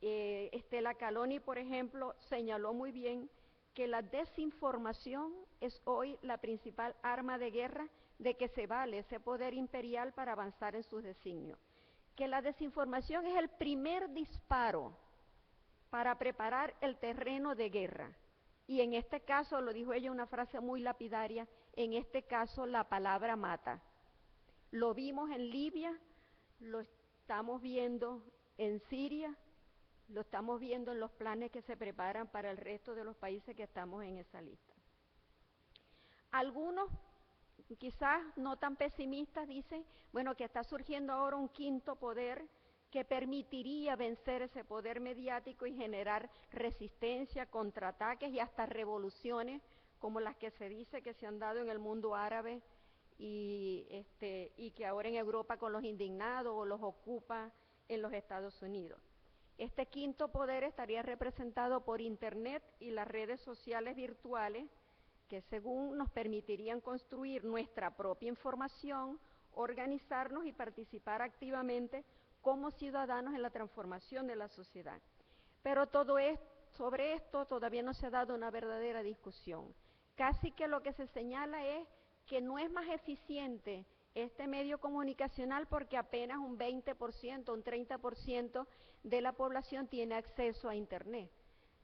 Estela Caloni, por ejemplo, señaló muy bien que la desinformación es hoy la principal arma de guerra de que se vale ese poder imperial para avanzar en sus designios. Que la desinformación es el primer disparo para preparar el terreno de guerra. Y en este caso, lo dijo ella una frase muy lapidaria, en este caso la palabra mata. Lo vimos en Libia, lo estamos viendo en Siria, lo estamos viendo en los planes que se preparan para el resto de los países que estamos en esa lista. Algunos, quizás no tan pesimistas, dicen, bueno, que está surgiendo ahora un quinto poder que permitiría vencer ese poder mediático y generar resistencia, contraataques y hasta revoluciones como las que se dice que se han dado en el mundo árabe y que ahora en Europa con los indignados o los ocupa en los Estados Unidos. Este quinto poder estaría representado por Internet y las redes sociales virtuales, que según nos permitirían construir nuestra propia información, organizarnos y participar activamente como ciudadanos en la transformación de la sociedad. Pero sobre esto todavía no se ha dado una verdadera discusión. Casi que lo que se señala es que no es más eficiente este medio comunicacional porque apenas un 20%, un 30% de la población tiene acceso a Internet.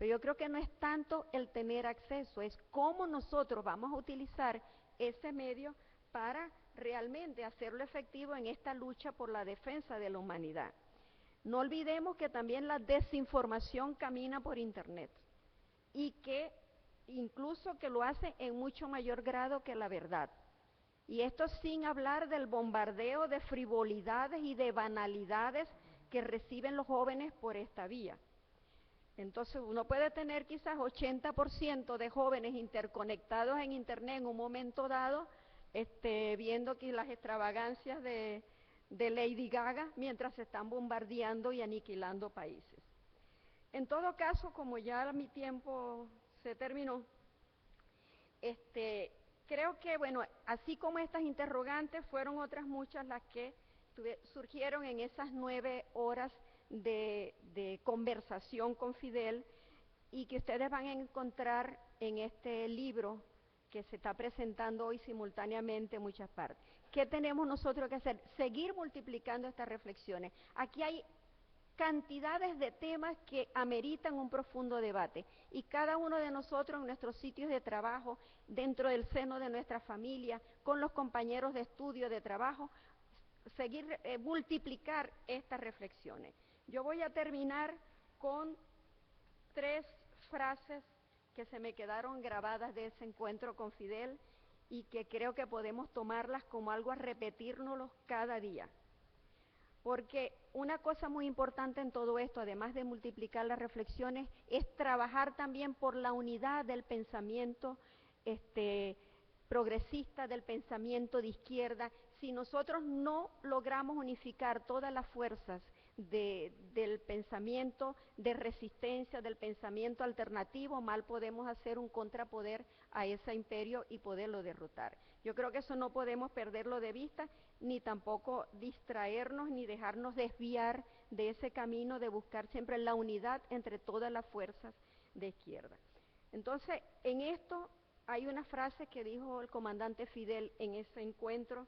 Pero yo creo que no es tanto el tener acceso, es cómo nosotros vamos a utilizar ese medio para realmente hacerlo efectivo en esta lucha por la defensa de la humanidad. No olvidemos que también la desinformación camina por Internet y que incluso que lo hace en mucho mayor grado que la verdad. Y esto sin hablar del bombardeo de frivolidades y de banalidades que reciben los jóvenes por esta vía. Entonces uno puede tener quizás 80% de jóvenes interconectados en Internet en un momento dado, viendo que las extravagancias de Lady Gaga mientras se están bombardeando y aniquilando países. En todo caso, como ya mi tiempo se terminó, creo que, bueno, así como estas interrogantes, fueron otras muchas las que surgieron en esas 9 horas de conversación con Fidel y que ustedes van a encontrar en este libro que se está presentando hoy simultáneamente en muchas partes. ¿Qué tenemos nosotros que hacer? Seguir multiplicando estas reflexiones. Aquí hay cantidades de temas que ameritan un profundo debate y cada uno de nosotros en nuestros sitios de trabajo, dentro del seno de nuestra familia, con los compañeros de estudio, de trabajo, seguir multiplicar estas reflexiones. Yo voy a terminar con 3 frases que se me quedaron grabadas de ese encuentro con Fidel y que creo que podemos tomarlas como algo a repetírnoslos cada día. Porque una cosa muy importante en todo esto, además de multiplicar las reflexiones, es trabajar también por la unidad del pensamiento progresista, del pensamiento de izquierda. Si nosotros no logramos unificar todas las fuerzas del pensamiento de resistencia, del pensamiento alternativo, mal podemos hacer un contrapoder a ese imperio y poderlo derrotar. Yo creo que eso no podemos perderlo de vista, ni tampoco distraernos, ni dejarnos desviar de ese camino de buscar siempre la unidad entre todas las fuerzas de izquierda. Entonces, en esto hay una frase que dijo el comandante Fidel en ese encuentro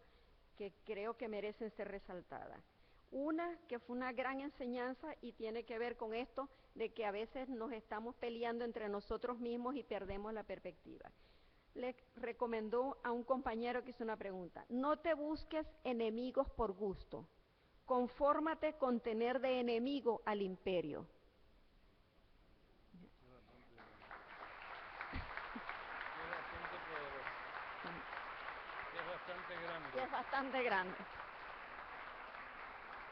que creo que merecen ser resaltadas. Una que fue una gran enseñanza y tiene que ver con esto de que a veces nos estamos peleando entre nosotros mismos y perdemos la perspectiva. Le recomendó a un compañero que hizo una pregunta: no te busques enemigos por gusto, confórmate con tener de enemigo al imperio. Es bastante grande.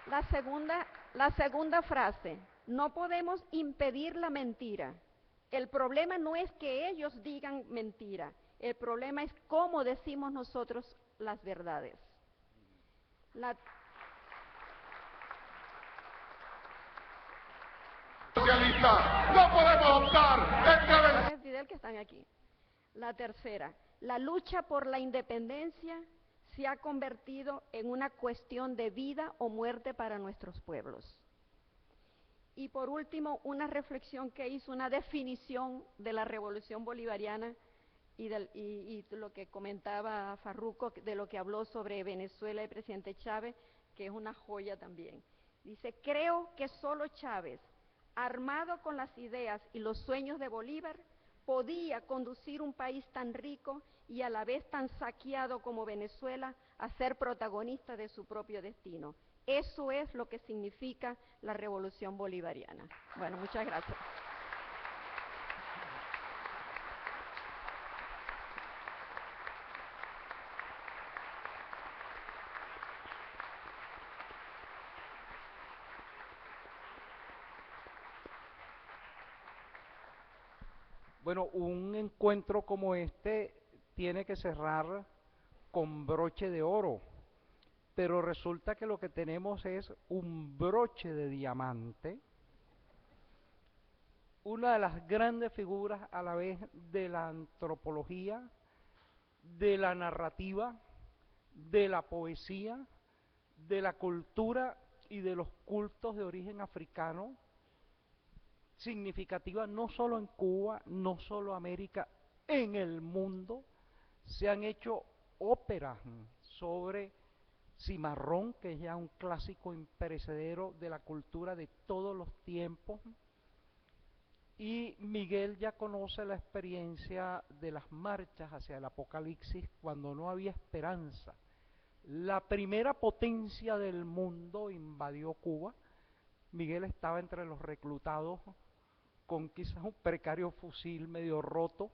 La segunda frase: no podemos impedir la mentira. El problema no es que ellos digan mentira, el problema es cómo decimos nosotros las verdades. No podemos optar entre Fidel, que están aquí. La tercera: la lucha por la independencia se ha convertido en una cuestión de vida o muerte para nuestros pueblos. Y por último, una reflexión que hizo, una definición de la revolución bolivariana y lo que comentaba Farruco, de lo que habló sobre Venezuela y el presidente Chávez, que es una joya también. Dice: creo que solo Chávez, armado con las ideas y los sueños de Bolívar, podía conducir un país tan rico y a la vez tan saqueado como Venezuela a ser protagonista de su propio destino. Eso es lo que significa la revolución bolivariana. Bueno, muchas gracias. Bueno, un encuentro como este tiene que cerrar con broche de oro, pero resulta que lo que tenemos es un broche de diamante, una de las grandes figuras a la vez de la antropología, de la narrativa, de la poesía, de la cultura y de los cultos de origen africano, significativa no solo en Cuba, no solo América, en el mundo. Se han hecho óperas sobre Cimarrón, que es ya un clásico imperecedero de la cultura de todos los tiempos, Y Miguel ya conoce la experiencia de las marchas hacia el apocalipsis cuando no había esperanza. La primera potencia del mundo invadió Cuba. Miguel estaba entre los reclutados con quizás un precario fusil medio roto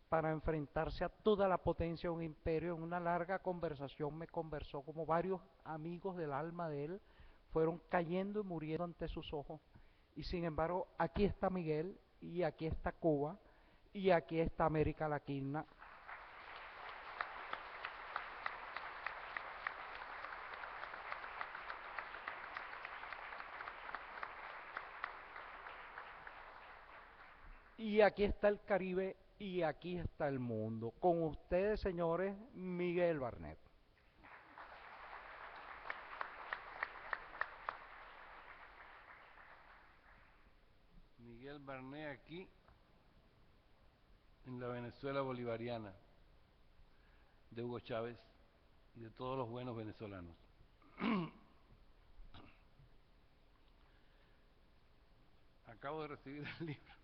para enfrentarse a toda la potencia de un imperio. En una larga conversación me conversó como varios amigos del alma de él fueron cayendo y muriendo ante sus ojos. Y sin embargo, aquí está Miguel, y aquí está Cuba, y aquí está América Latina. Y aquí está el Caribe, y aquí está el mundo. Con ustedes, señores, Miguel Barnet. Miguel Barnet aquí, en la Venezuela bolivariana, de Hugo Chávez y de todos los buenos venezolanos. Acabo de recibir el libro,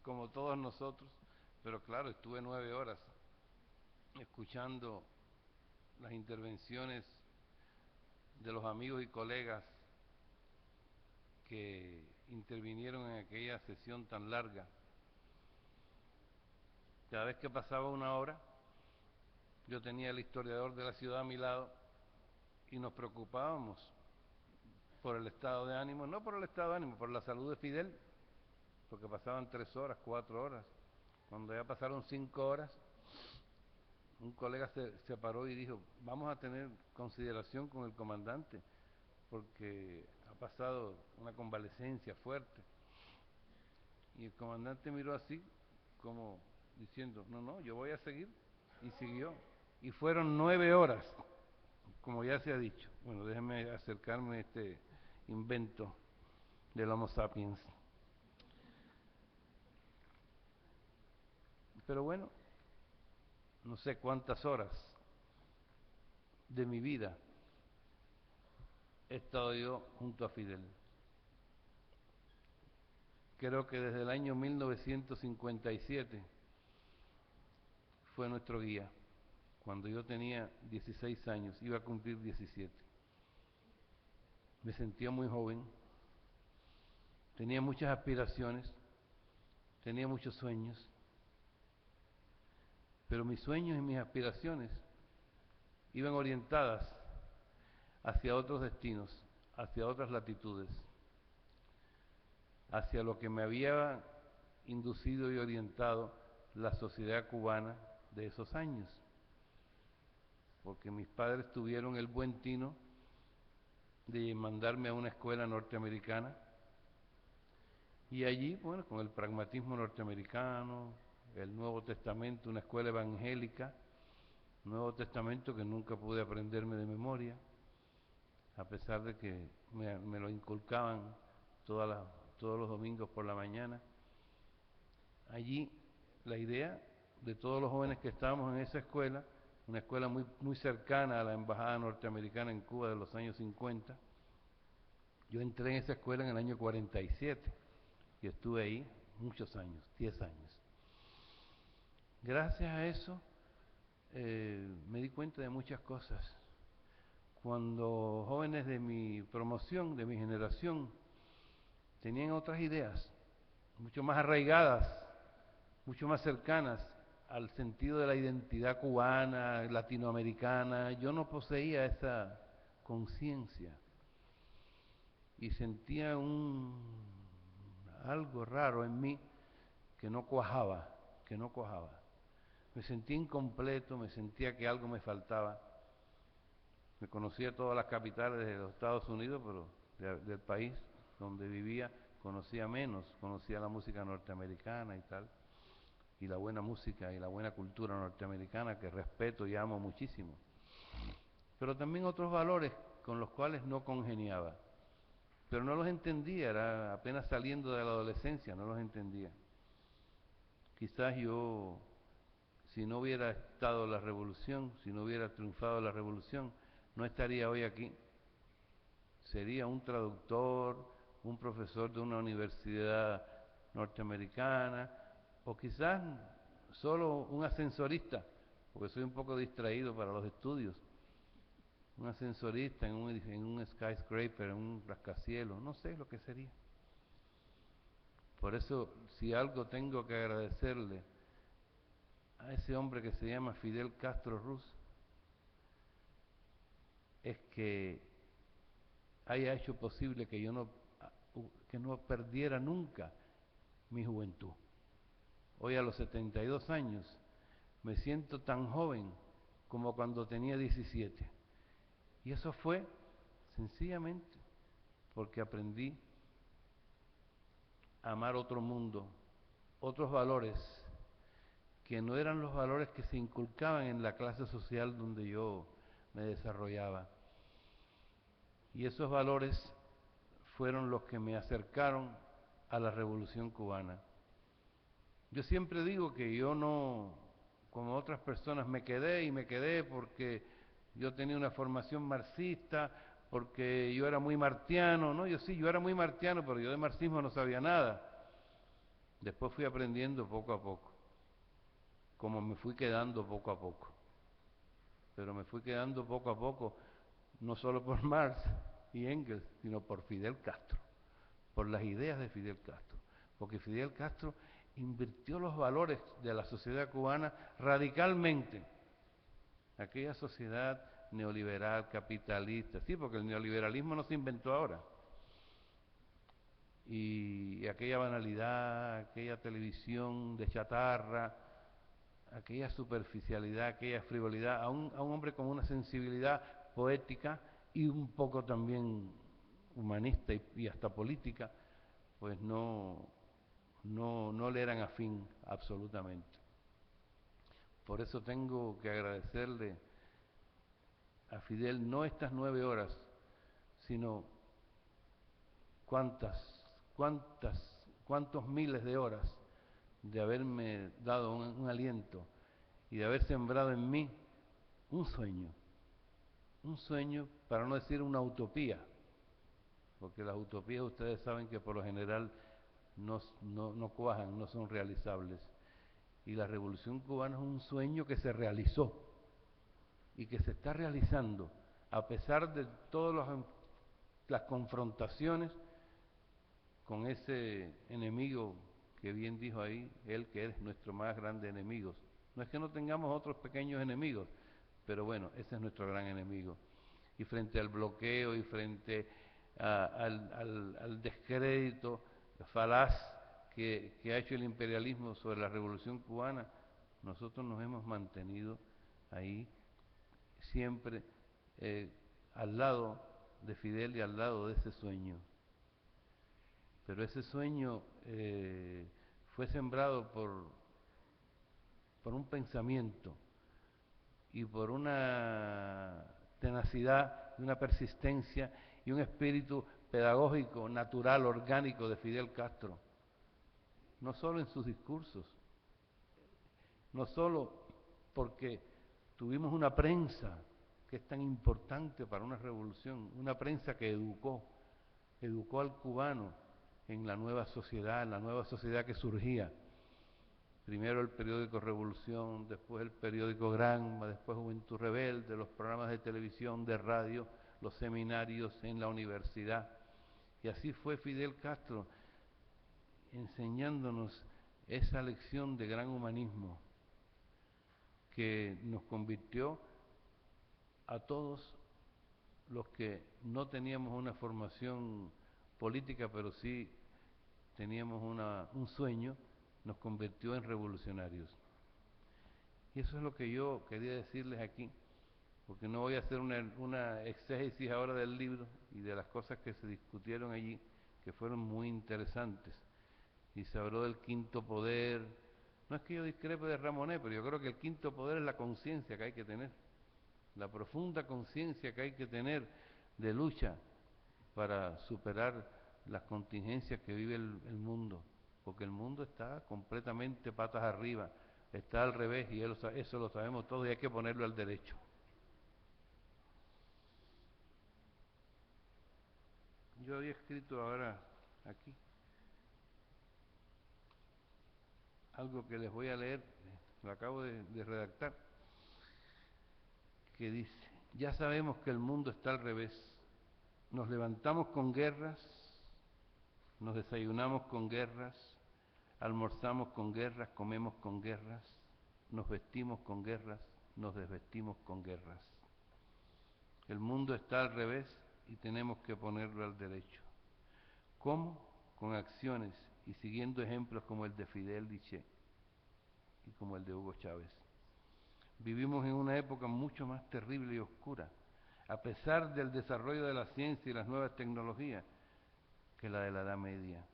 como todos nosotros, pero claro, estuve 9 horas escuchando las intervenciones de los amigos y colegas que intervinieron en aquella sesión tan larga. Cada vez que pasaba una hora, yo tenía el historiador de la ciudad a mi lado y nos preocupábamos por el estado de ánimo, no por el estado de ánimo, por la salud de Fidel, porque pasaban 3 horas, 4 horas. Cuando ya pasaron 5 horas, un colega se paró y dijo, vamos a tener consideración con el comandante, porque ha pasado una convalecencia fuerte. Y el comandante miró así, como diciendo, no, yo voy a seguir, y siguió. Y fueron 9 horas, como ya se ha dicho. Bueno, déjenme acercarme a este invento del Homo sapiens. Pero bueno, no sé cuántas horas de mi vida he estado yo junto a Fidel. Creo que desde el año 1957 fue nuestro guía. Cuando yo tenía 16 años, iba a cumplir 17. Me sentía muy joven, tenía muchas aspiraciones, tenía muchos sueños, pero mis sueños y mis aspiraciones iban orientadas hacia otros destinos, hacia otras latitudes, hacia lo que me había inducido y orientado la sociedad cubana de esos años, porque mis padres tuvieron el buen tino de mandarme a una escuela norteamericana y allí, bueno, con el pragmatismo norteamericano, el Nuevo Testamento, una escuela evangélica, Nuevo Testamento que nunca pude aprenderme de memoria, a pesar de que me lo inculcaban todos los domingos por la mañana. Allí la idea de todos los jóvenes que estábamos en esa escuela, una escuela muy cercana a la embajada norteamericana en Cuba de los años 50, yo entré en esa escuela en el año 47 y estuve ahí muchos años, 10 años. Gracias a eso me di cuenta de muchas cosas. Cuando jóvenes de mi promoción, de mi generación, tenían otras ideas, mucho más arraigadas, mucho más cercanas al sentido de la identidad cubana, latinoamericana, yo no poseía esa conciencia y sentía algo raro en mí que no cuajaba. Me sentía incompleto, me sentía que algo me faltaba. Me conocía todas las capitales de los Estados Unidos, pero del país donde vivía conocía menos, conocía la música norteamericana y tal, y la buena música y la buena cultura norteamericana que respeto y amo muchísimo. Pero también otros valores con los cuales no congeniaba, pero no los entendía, era apenas saliendo de la adolescencia, no los entendía. Quizás yo, si no hubiera estado la revolución, si no hubiera triunfado la revolución, no estaría hoy aquí. Sería un traductor, un profesor de una universidad norteamericana, o quizás solo un ascensorista, porque soy un poco distraído para los estudios, un ascensorista en un skyscraper, en un rascacielos, no sé lo que sería. Por eso, si algo tengo que agradecerle a ese hombre que se llama Fidel Castro Ruz, es que haya hecho posible que yo no perdiera nunca mi juventud. Hoy a los 72 años me siento tan joven como cuando tenía 17. Y eso fue sencillamente porque aprendí a amar otro mundo, otros valores que no eran los valores que se inculcaban en la clase social donde yo me desarrollaba. Y esos valores fueron los que me acercaron a la Revolución Cubana. Yo siempre digo que yo no, como otras personas, me quedé porque yo tenía una formación marxista, porque yo era muy martiano, ¿no? Yo era muy martiano, pero yo de marxismo no sabía nada. Después fui aprendiendo poco a poco, como me fui quedando poco a poco. Pero me fui quedando poco a poco, no solo por Marx y Engels, sino por Fidel Castro, por las ideas de Fidel Castro. Porque Fidel Castro invirtió los valores de la sociedad cubana radicalmente. Aquella sociedad neoliberal, capitalista, sí, porque el neoliberalismo no se inventó ahora. Y aquella banalidad, aquella televisión de chatarra, aquella superficialidad, aquella frivolidad, a un hombre con una sensibilidad poética y un poco también humanista y hasta política, pues no le eran afín absolutamente. Por eso tengo que agradecerle a Fidel no estas 9 horas, sino cuántos miles de horas de haberme dado un aliento y de haber sembrado en mí un sueño, para no decir una utopía, porque las utopías ustedes saben que por lo general no cuajan, no son realizables. Y la Revolución Cubana es un sueño que se realizó y que se está realizando a pesar de todas las confrontaciones con ese enemigo que bien dijo ahí, él que es nuestro más grande enemigo. No es que no tengamos otros pequeños enemigos, pero bueno, ese es nuestro gran enemigo. Y frente al bloqueo y frente al descrédito falaz que ha hecho el imperialismo sobre la Revolución Cubana, nosotros nos hemos mantenido ahí siempre al lado de Fidel y al lado de ese sueño. Pero ese sueño fue sembrado por un pensamiento y por una tenacidad, una persistencia y un espíritu pedagógico, natural, orgánico de Fidel Castro. No solo en sus discursos, no solo porque tuvimos una prensa que es tan importante para una revolución, una prensa que educó al cubano en la nueva sociedad que surgía. Primero el periódico Revolución, después el periódico Granma, después Juventud Rebelde, los programas de televisión, de radio, los seminarios en la universidad. Y así fue Fidel Castro enseñándonos esa lección de gran humanismo que nos convirtió a todos los que no teníamos una formación política, pero sí teníamos un sueño, nos convirtió en revolucionarios. Y eso es lo que yo quería decirles aquí, porque no voy a hacer una exégesis ahora del libro y de las cosas que se discutieron allí, que fueron muy interesantes. Y se habló del quinto poder. No es que yo discrepe de Ramonet, pero yo creo que el quinto poder es la conciencia que hay que tener, la profunda conciencia que hay que tener de lucha para superar las contingencias que vive el mundo, porque el mundo está completamente patas arriba, está al revés, y eso lo sabemos todos, y hay que ponerlo al derecho. Yo había escrito ahora aquí algo que les voy a leer, lo acabo de redactar, que dice: ya sabemos que el mundo está al revés. Nos levantamos con guerras, nos desayunamos con guerras, almorzamos con guerras, comemos con guerras, nos vestimos con guerras, nos desvestimos con guerras. El mundo está al revés y tenemos que ponerlo al derecho. ¿Cómo? Con acciones y siguiendo ejemplos como el de Fidel y Che y como el de Hugo Chávez. Vivimos en una época mucho más terrible y oscura, a pesar del desarrollo de la ciencia y las nuevas tecnologías, que la de la Edad Media,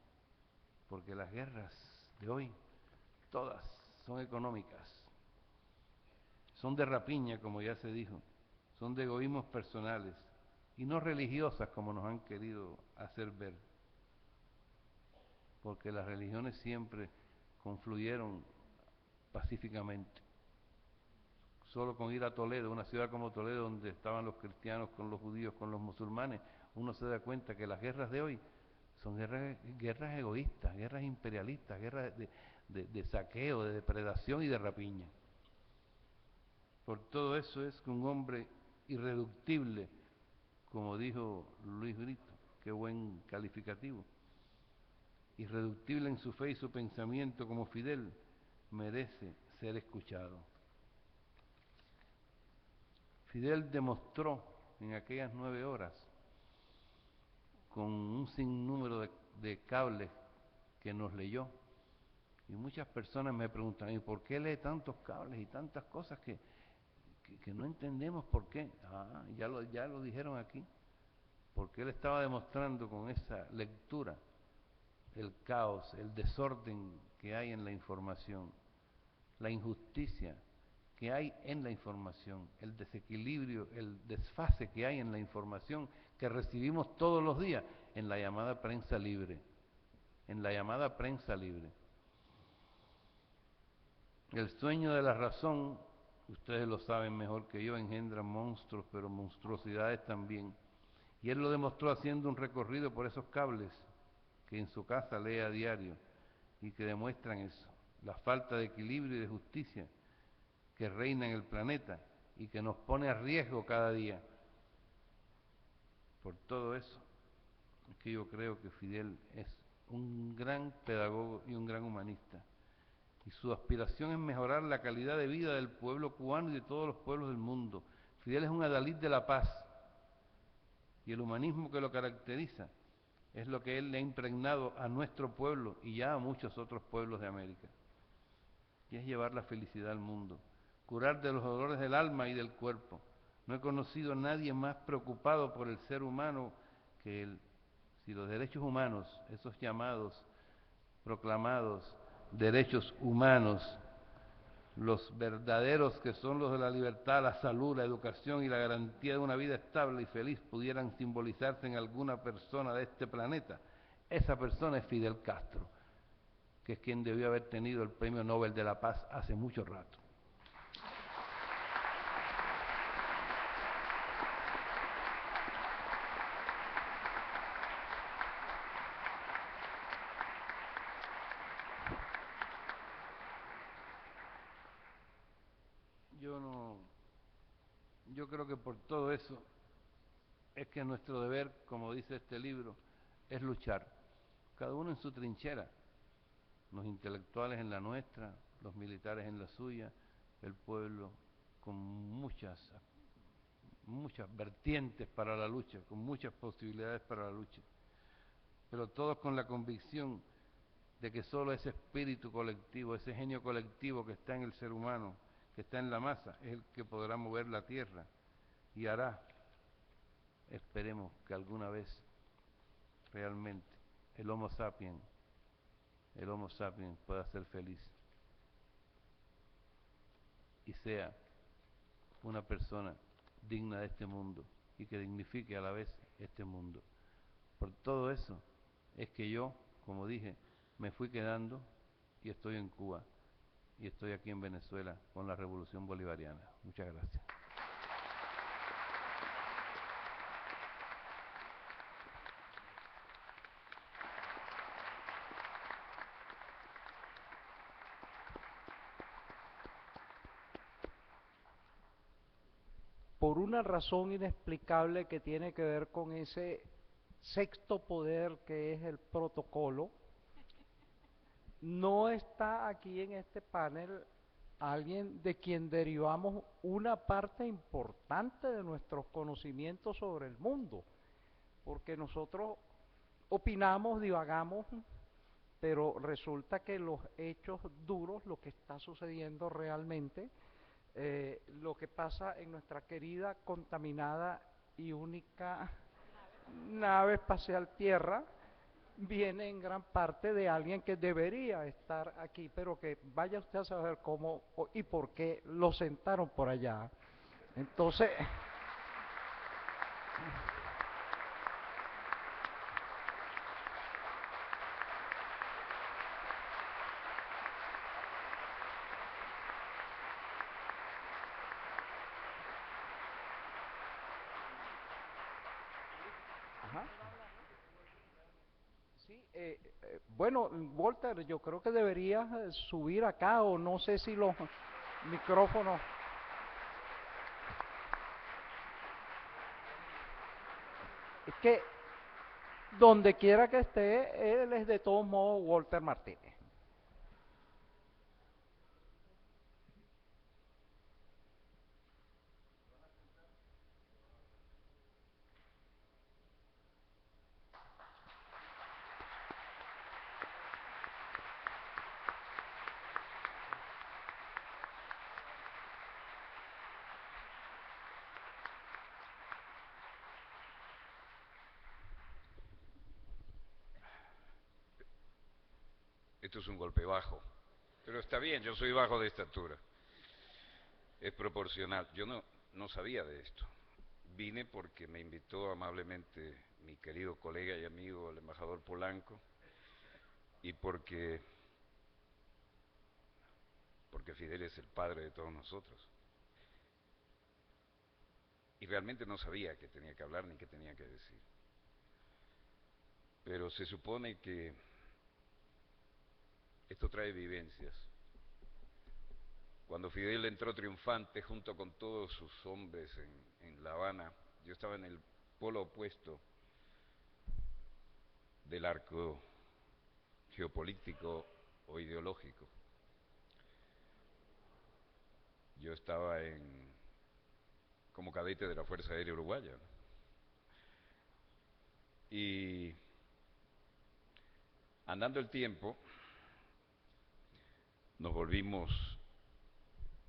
porque las guerras de hoy, todas son económicas, son de rapiña, como ya se dijo, son de egoísmos personales y no religiosas como nos han querido hacer ver, porque las religiones siempre confluyeron pacíficamente. Solo con ir a Toledo, una ciudad como Toledo, donde estaban los cristianos con los judíos, con los musulmanes, uno se da cuenta que las guerras de hoy son guerras egoístas, guerras imperialistas, guerras de saqueo, de depredación y de rapiña. Por todo eso es que un hombre irreductible, como dijo Luis Brito, qué buen calificativo, irreductible en su fe y su pensamiento como Fidel, merece ser escuchado. Fidel demostró en aquellas 9 horas, con un sinnúmero de cables que nos leyó, y muchas personas me preguntan, ¿y por qué lee tantos cables y tantas cosas que no entendemos por qué? Ya lo dijeron aquí, porque él estaba demostrando con esa lectura el caos, el desorden que hay en la información, la injusticia que hay en la información, el desequilibrio, el desfase que hay en la información que recibimos todos los días en la llamada prensa libre, en la llamada prensa libre. El sueño de la razón, ustedes lo saben mejor que yo, engendra monstruos, pero monstruosidades también. Y él lo demostró haciendo un recorrido por esos cables que en su casa lee a diario y que demuestran eso, la falta de equilibrio y de justicia que reina en el planeta y que nos pone a riesgo cada día. Por todo eso es que yo creo que Fidel es un gran pedagogo y un gran humanista, y su aspiración es mejorar la calidad de vida del pueblo cubano y de todos los pueblos del mundo. Fidel es un adalid de la paz, y el humanismo que lo caracteriza es lo que él le ha impregnado a nuestro pueblo y ya a muchos otros pueblos de América, y es llevar la felicidad al mundo, curar de los dolores del alma y del cuerpo. No he conocido a nadie más preocupado por el ser humano que él. Si los derechos humanos, esos llamados, proclamados derechos humanos, los verdaderos que son los de la libertad, la salud, la educación y la garantía de una vida estable y feliz, pudieran simbolizarse en alguna persona de este planeta, esa persona es Fidel Castro, que es quien debió haber tenido el Premio Nobel de la Paz hace mucho rato. Yo creo que por todo eso es que nuestro deber, como dice este libro, es luchar, cada uno en su trinchera, los intelectuales en la nuestra, los militares en la suya, el pueblo con muchas vertientes para la lucha, con muchas posibilidades para la lucha, pero todos con la convicción de que solo ese espíritu colectivo, ese genio colectivo que está en el ser humano, que está en la masa, es el que podrá mover la tierra y hará, esperemos que alguna vez realmente el Homo sapiens pueda ser feliz y sea una persona digna de este mundo y que dignifique a la vez este mundo. Por todo eso es que yo, como dije, me fui quedando y estoy en Cuba y estoy aquí en Venezuela con la Revolución Bolivariana. Muchas gracias. por una razón inexplicable que tiene que ver con ese sexto poder que es el protocolo, no está aquí en este panel alguien de quien derivamos una parte importante de nuestros conocimientos sobre el mundo, porque nosotros opinamos, divagamos, pero resulta que los hechos duros, lo que está sucediendo realmente, lo que pasa en nuestra querida, contaminada y única nave espacial Tierra, viene en gran parte de alguien que debería estar aquí, pero que vaya usted a saber cómo y por qué lo sentaron por allá. Entonces, ajá. Sí, bueno, Walter, yo creo que deberías subir acá, o no sé si los micrófonos. Es que donde quiera que esté, él es de todos modos Walter Martínez. Esto es un golpe bajo, pero está bien, yo soy bajo de estatura. Es proporcional. Yo no sabía de esto. Vine porque me invitó amablemente mi querido colega y amigo, el embajador Polanco, y porque Fidel es el padre de todos nosotros. Y realmente no sabía qué tenía que hablar ni qué tenía que decir. Pero se supone que esto trae vivencias. Cuando Fidel entró triunfante junto con todos sus hombres en La Habana, yo estaba en el polo opuesto del arco geopolítico o ideológico. Yo estaba como cadete de la Fuerza Aérea Uruguaya, ¿no? Y andando el tiempo, nos volvimos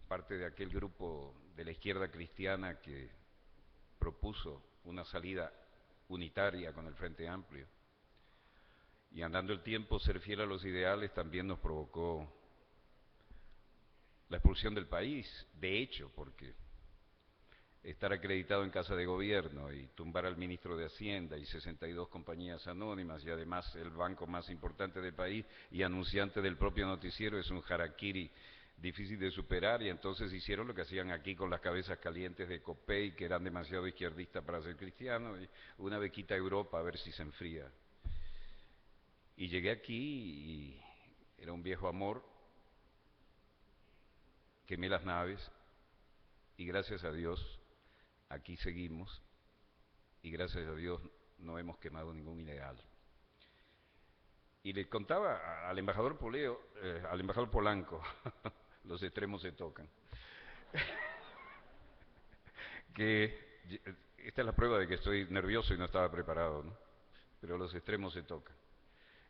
parte de aquel grupo de la izquierda cristiana que propuso una salida unitaria con el Frente Amplio. Y andando el tiempo, ser fiel a los ideales también nos provocó la expulsión del país, de hecho, porque estar acreditado en Casa de Gobierno y tumbar al ministro de Hacienda y 62 compañías anónimas y además el banco más importante del país y anunciante del propio noticiero es un harakiri difícil de superar, y entonces hicieron lo que hacían aquí con las cabezas calientes de Copey, que eran demasiado izquierdistas para ser cristianos, y una bequita a Europa a ver si se enfría. Y llegué aquí y era un viejo amor, quemé las naves y gracias a Dios aquí seguimos y gracias a Dios no hemos quemado ningún ideal. Y le contaba al embajador al embajador Polanco, los extremos se tocan, que esta es la prueba de que estoy nervioso y no estaba preparado, ¿no? Pero los extremos se tocan.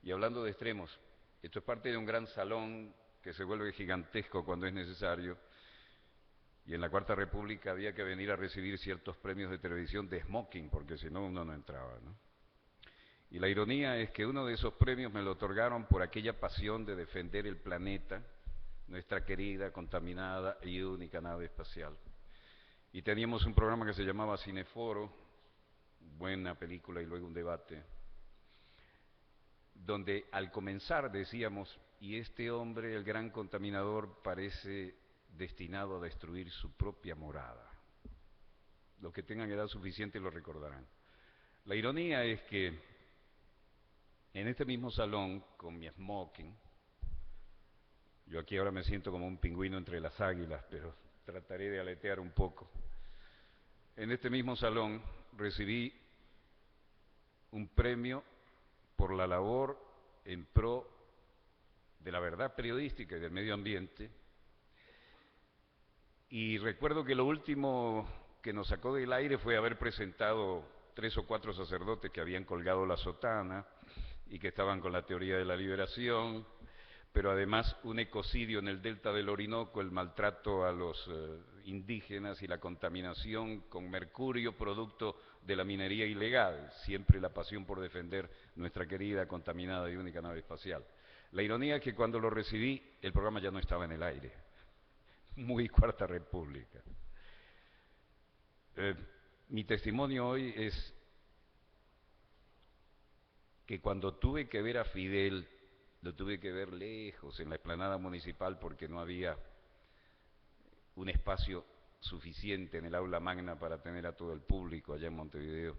Y hablando de extremos, esto es parte de un gran salón que se vuelve gigantesco cuando es necesario, y en la Cuarta República había que venir a recibir ciertos premios de televisión de smoking, porque si no uno no entraba, ¿no? Y la ironía es que uno de esos premios me lo otorgaron por aquella pasión de defender el planeta, nuestra querida, contaminada y única nave espacial. Y teníamos un programa que se llamaba Cineforo, buena película y luego un debate, donde al comenzar decíamos, y este hombre, el gran contaminador, parece destinado a destruir su propia morada. Los que tengan edad suficiente lo recordarán. La ironía es que en este mismo salón, con mi smoking, yo aquí ahora me siento como un pingüino entre las águilas, pero trataré de aletear un poco. en este mismo salón recibí un premio por la labor en pro de la verdad periodística y del medio ambiente. Y recuerdo que lo último que nos sacó del aire fue haber presentado 3 o 4 sacerdotes que habían colgado la sotana y que estaban con la teoría de la liberación, pero además un ecocidio en el delta del Orinoco, el maltrato a los indígenas y la contaminación con mercurio producto de la minería ilegal, siempre la pasión por defender nuestra querida, contaminada y única nave espacial. La ironía es que cuando lo recibí, el programa ya no estaba en el aire. Muy Cuarta República. Mi testimonio hoy es que cuando tuve que ver a Fidel, lo tuve que ver lejos, en la explanada municipal, porque no había un espacio suficiente en el aula magna para tener a todo el público allá en Montevideo,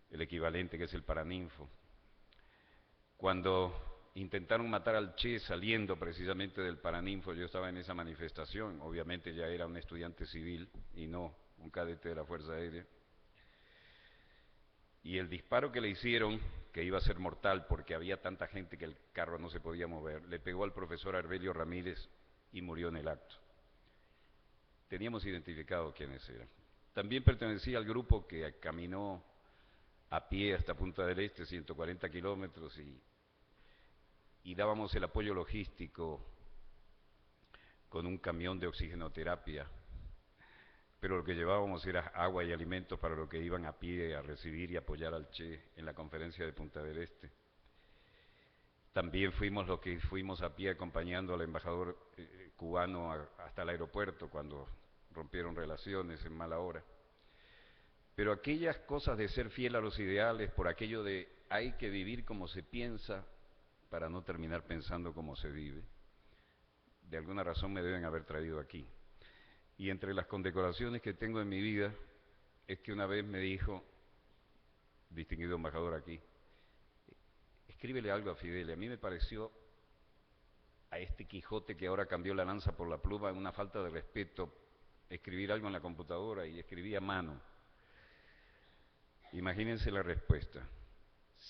el equivalente que es el Paraninfo. Cuando intentaron matar al Che saliendo precisamente del Paraninfo, yo estaba en esa manifestación, obviamente ya era un estudiante civil y no un cadete de la Fuerza Aérea. Y el disparo que le hicieron, que iba a ser mortal porque había tanta gente que el carro no se podía mover, le pegó al profesor Arbelio Ramírez y murió en el acto. Teníamos identificado quiénes eran. También pertenecía al grupo que caminó a pie hasta Punta del Este, 140 kilómetros, y dábamos el apoyo logístico con un camión de oxigenoterapia, pero lo que llevábamos era agua y alimentos para los que iban a pie a recibir y apoyar al Che en la conferencia de Punta del Este. También fuimos los que fuimos a pie acompañando al embajador cubano hasta el aeropuerto cuando rompieron relaciones en mala hora. Pero aquellas cosas de ser fiel a los ideales, por aquello de hay que vivir como se piensa para no terminar pensando como se vive, de alguna razón me deben haber traído aquí. Y entre las condecoraciones que tengo en mi vida es que una vez me dijo, distinguido embajador aquí, escríbele algo a Fidel. Y a mí me pareció, a este Quijote que ahora cambió la lanza por la pluma, una falta de respeto, escribir algo en la computadora, y escribí a mano. Imagínense la respuesta,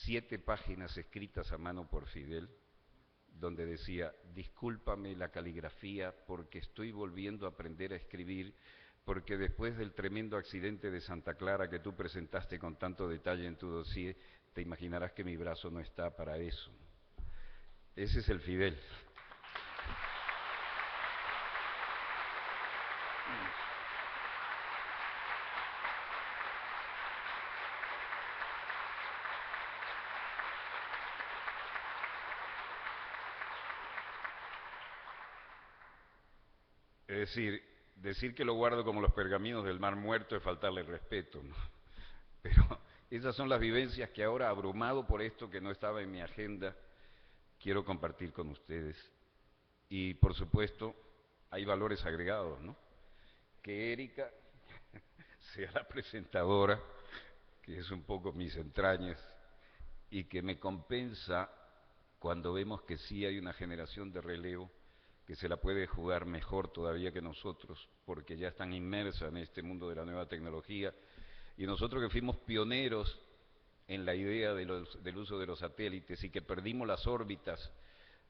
7 páginas escritas a mano por Fidel, donde decía, discúlpame la caligrafía porque estoy volviendo a aprender a escribir, porque después del tremendo accidente de Santa Clara que tú presentaste con tanto detalle en tu dossier, te imaginarás que mi brazo no está para eso. Ese es el Fidel. Es decir que lo guardo como los pergaminos del Mar Muerto es faltarle el respeto, ¿no? Pero esas son las vivencias que ahora, abrumado por esto que no estaba en mi agenda, quiero compartir con ustedes. Y por supuesto, hay valores agregados, ¿no? Que Erika sea la presentadora, que es un poco mis entrañas, y que me compensa cuando vemos que sí hay una generación de relevo que se la puede jugar mejor todavía que nosotros, porque ya están inmersas en este mundo de la nueva tecnología, y nosotros que fuimos pioneros en la idea del uso de los satélites y que perdimos las órbitas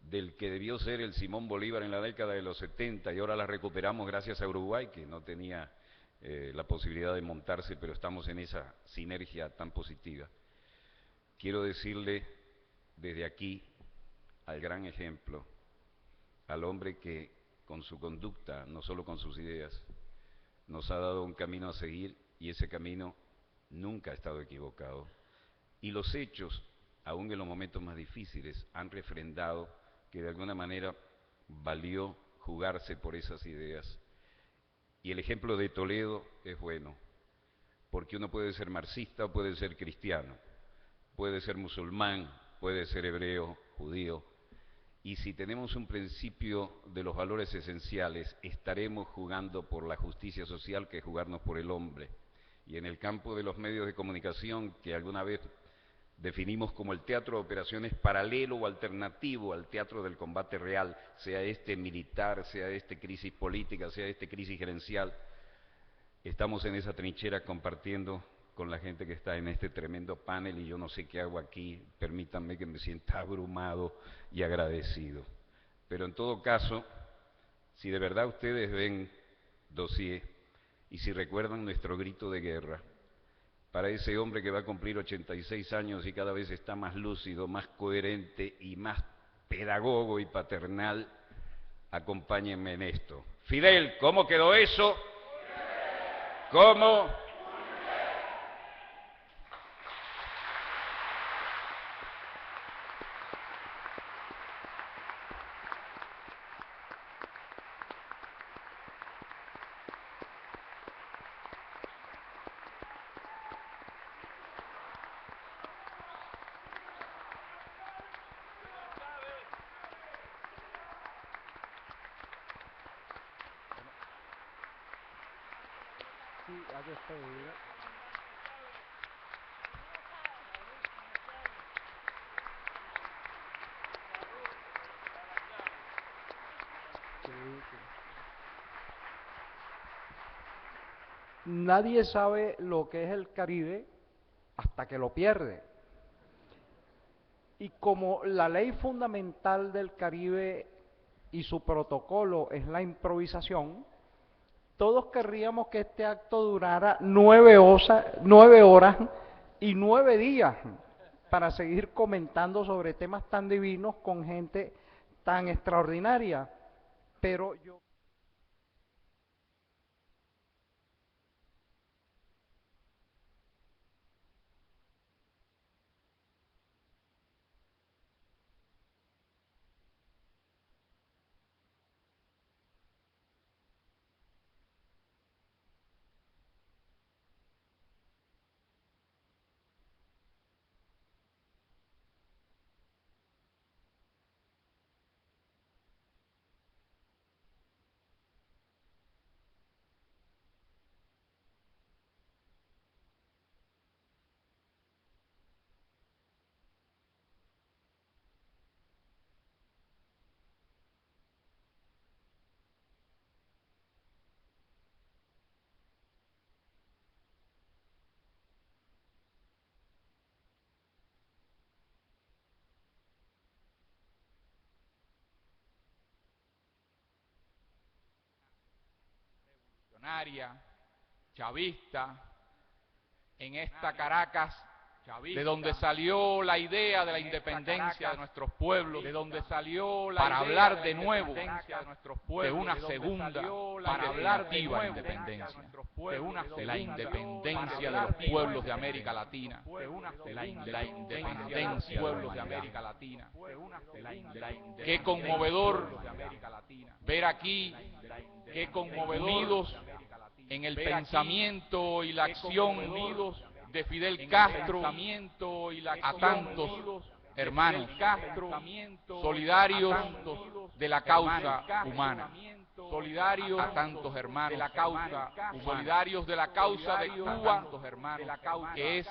del que debió ser el Simón Bolívar en la década de los 70 y ahora las recuperamos gracias a Uruguay, que no tenía la posibilidad de montarse, pero estamos en esa sinergia tan positiva. Quiero decirle desde aquí al gran ejemplo, al hombre que con su conducta, no solo con sus ideas, nos ha dado un camino a seguir, y ese camino nunca ha estado equivocado. Y los hechos, aún en los momentos más difíciles, han refrendado que de alguna manera valió jugarse por esas ideas. Y el ejemplo de Toledo es bueno, porque uno puede ser marxista o puede ser cristiano, puede ser musulmán, puede ser hebreo, judío, y si tenemos un principio de los valores esenciales, estaremos jugando por la justicia social que jugarnos por el hombre. Y en el campo de los medios de comunicación, que alguna vez definimos como el teatro de operaciones paralelo o alternativo al teatro del combate real, sea este militar, sea este crisis política, sea este crisis gerencial, estamos en esa trinchera compartiendo con la gente que está en este tremendo panel y yo no sé qué hago aquí, permítanme que me sienta abrumado y agradecido. Pero en todo caso, si de verdad ustedes ven dossier y si recuerdan nuestro grito de guerra, para ese hombre que va a cumplir 86 años y cada vez está más lúcido, más coherente y más pedagogo y paternal, acompáñenme en esto. Fidel, ¿cómo quedó eso? ¿Cómo? Sí, a despedir. Sí, sí. Nadie sabe lo que es el Caribe hasta que lo pierde. Y como la ley fundamental del Caribe y su protocolo es la improvisación, todos querríamos que este acto durara 9 horas y 9 días para seguir comentando sobre temas tan divinos con gente tan extraordinaria. Pero yo... Chavista, en esta Caracas, de donde salió la idea de la independencia de nuestros pueblos, de donde salió para hablar de nuevo de una segunda, para hablar de nueva independencia, de la independencia de los pueblos de América Latina, de la independencia de pueblos de América Latina. Qué conmovedor ver aquí, qué conmovedor, unidos en el pensamiento y la acción unidos de Fidel Castro a tantos hermanos solidarios de la causa humana, solidarios a tantos hermanos de la causa, solidarios de la causa de Cuba, que es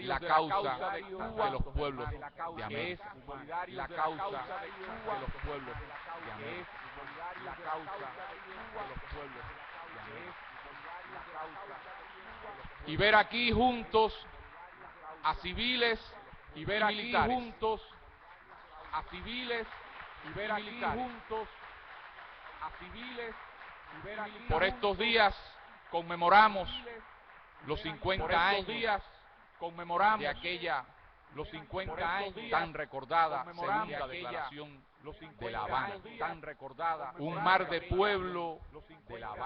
la causa de los pueblos de América, la causa de los pueblos de América, la causa de los pueblos de América. Y ver aquí juntos a civiles y ver aquí juntos a civiles y ver aquí juntos a civiles y ver aquí por estos días conmemoramos los 50 años de aquella los 50 años tan recordada segunda declaración de La Habana, tan recordada, un mar de pueblo